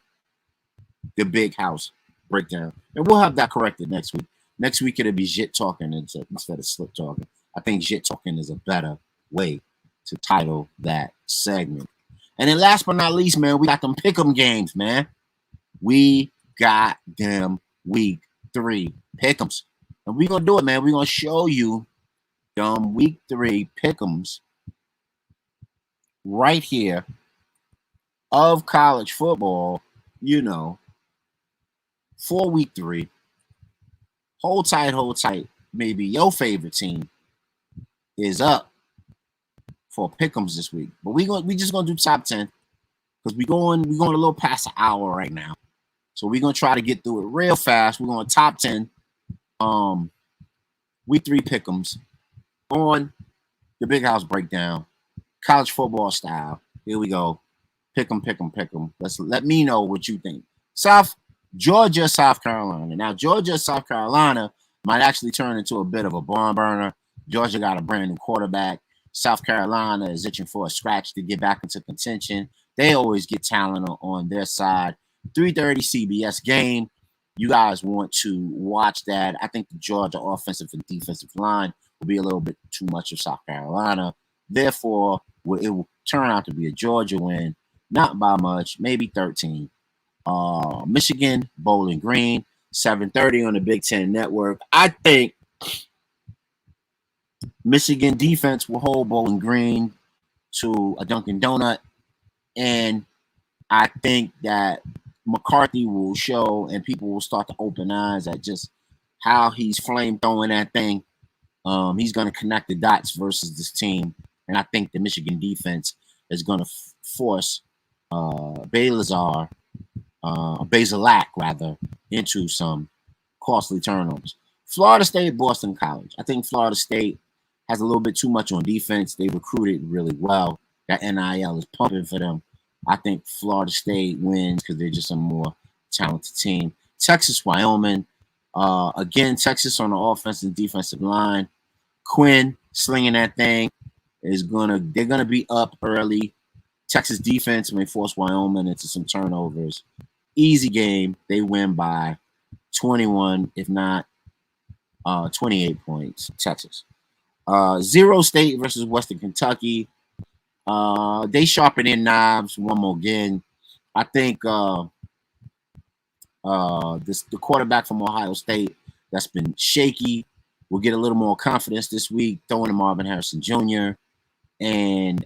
the Big House Breakdown. And we'll have that corrected next week. Next week it'll be shit talking instead of slip talking. I think shit talking is a better way to title that segment. And then last but not least, man, we got them pick'em games, man. We got them week 3 pick'ems. And we're going to do it, man. We're going to show you them week 3 pick'ems right here of college football, you know, for week 3. Hold tight. Maybe your favorite team is up for pick'ems this week. But we just gonna do top 10 because we're going a little past an hour right now. So we're gonna try to get through it real fast. We're going top 10 week 3 pick'ems on the Big House Breakdown, college football style. Here we go. Pick 'em. Let me know what you think. Georgia, South Carolina. Now, Georgia, South Carolina might actually turn into a bit of a barn burner. Georgia got a brand new quarterback. South Carolina is itching for a scratch to get back into contention. They always get talent on their side. 3:30 CBS game. You guys want to watch that. I think the Georgia offensive and defensive line will be a little bit too much of South Carolina. Therefore, it will turn out to be a Georgia win. Not by much, maybe 13. Michigan, Bowling Green, 7:30 on the Big Ten Network. I think Michigan defense will hold Bowling Green to a Dunkin' Donut, and I think that McCarthy will show, and people will start to open eyes at just how he's flame throwing that thing. He's going to connect the dots versus this team, and I think the Michigan defense is going to force Bazelak into some costly turnovers. Florida State, Boston College. I think Florida State has a little bit too much on defense. They recruited really well. That NIL is pumping for them. I think Florida State wins because they're just a more talented team. Texas, Wyoming. Again, Texas on the offensive and defensive line. Quinn slinging that thing they're gonna be up early. Texas defense may force Wyoming into some turnovers. Easy game. They win by 21, if not 28 points. Texas. 0 State versus Western Kentucky. They sharpen their knives one more again. I think the quarterback from Ohio State that's been shaky will get a little more confidence this week, throwing to Marvin Harrison Jr. and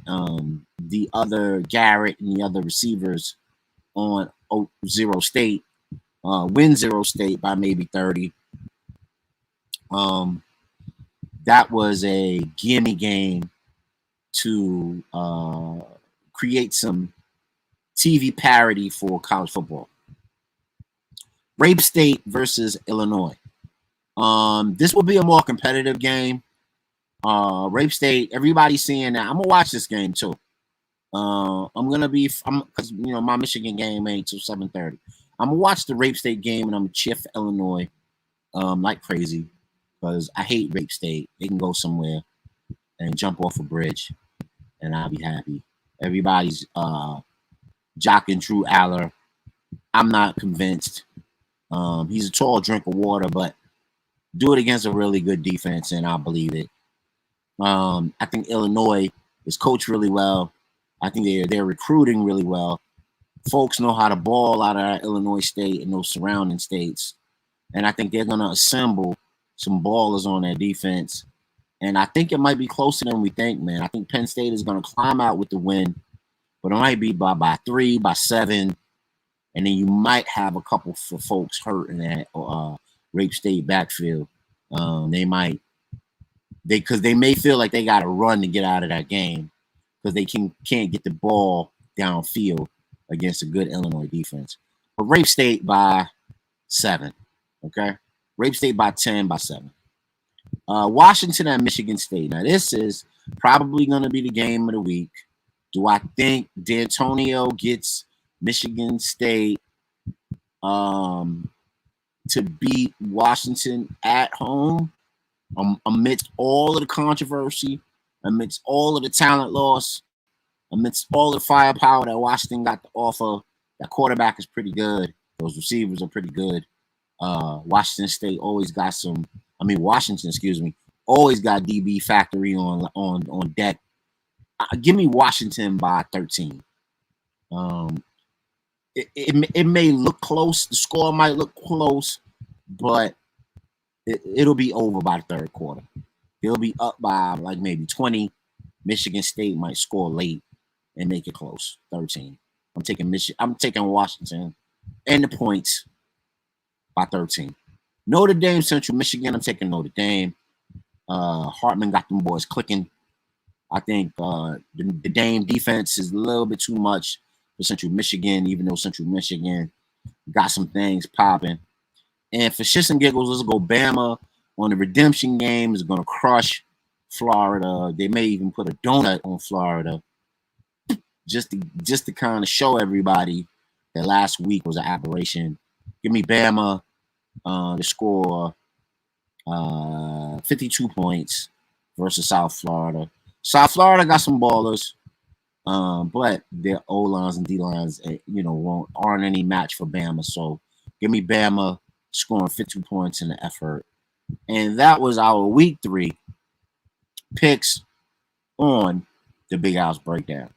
the other Garrett and the other receivers on 0 State win 0 State by maybe 30. That was a gimme game to create some TV parity for college football. Rape State versus Illinois. This will be a more competitive game. Rape State, everybody's seeing that. I'm gonna watch this game too. Because my Michigan game ain't till 7:30. I'm gonna watch the Rape State game and I'm gonna cheer for Illinois, like crazy, because I hate Rape State. They can go somewhere and jump off a bridge and I'll be happy. Everybody's jocking Drew Aller. I'm not convinced. He's a tall drink of water, but do it against a really good defense, and I'll believe it. I think Illinois is coached really well. I think they're recruiting really well. Folks know how to ball out of Illinois State and those surrounding states, and I think they're going to assemble some ballers on their defense. And I think it might be closer than we think, man. I think Penn State is going to climb out with the win, but it might be by 3, by 7, and then you might have a couple for folks hurt in that Rape State backfield. They may feel like they got to run to get out of that game because they can't get the ball downfield against a good Illinois defense. But Rape State by 7, okay? Rape State by 10, by 7. Washington at Michigan State. Now, this is probably going to be the game of the week. Do I think D'Antonio gets Michigan State to beat Washington at home amidst all of the controversy, amidst all of the talent loss, amidst all the firepower that Washington got to offer? That quarterback is pretty good. Those receivers are pretty good. Washington State always got Washington, always got DB factory on deck. Give me Washington by 13. It may look close. The score might look close, but it'll be over by the third quarter. They'll be up by like maybe 20. Michigan State might score late and make it close. 13. I'm taking Washington and the points by 13. Notre Dame, Central Michigan. I'm taking Notre Dame. Hartman got them boys clicking. I think the Dame defense is a little bit too much for Central Michigan, even though Central Michigan got some things popping. And for shits and giggles, let's go Bama on the redemption game. Is going to crush Florida. They may even put a donut on Florida just to kind of show everybody that last week was an aberration. Give me Bama to score 52 points versus South Florida. South Florida got some ballers, but their O-lines and D-lines, aren't any match for Bama. So give me Bama scoring 52 points in the effort. And that was our week 3 picks on the Big House Breakdown.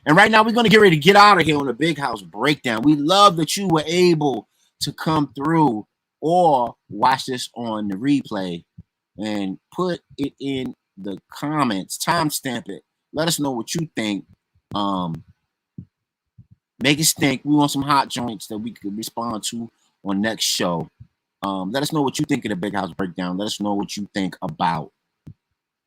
And right now we're going to get ready to get out of here on the Big House Breakdown. We love that you were able to come through or watch this on the replay and put it in the comments, timestamp it. Let us know what you think. Make it stink. We want some hot joints that we could respond to on next show. Let us know what you think of the Big House Breakdown. Let us know what you think about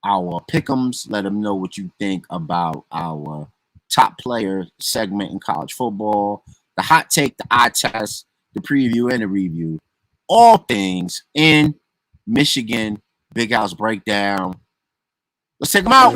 our pick'ems. Let them know what you think about our top player segment in college football, the hot take, the eye test, the preview, and the review. All things in Michigan Big House Breakdown. Let's take them out.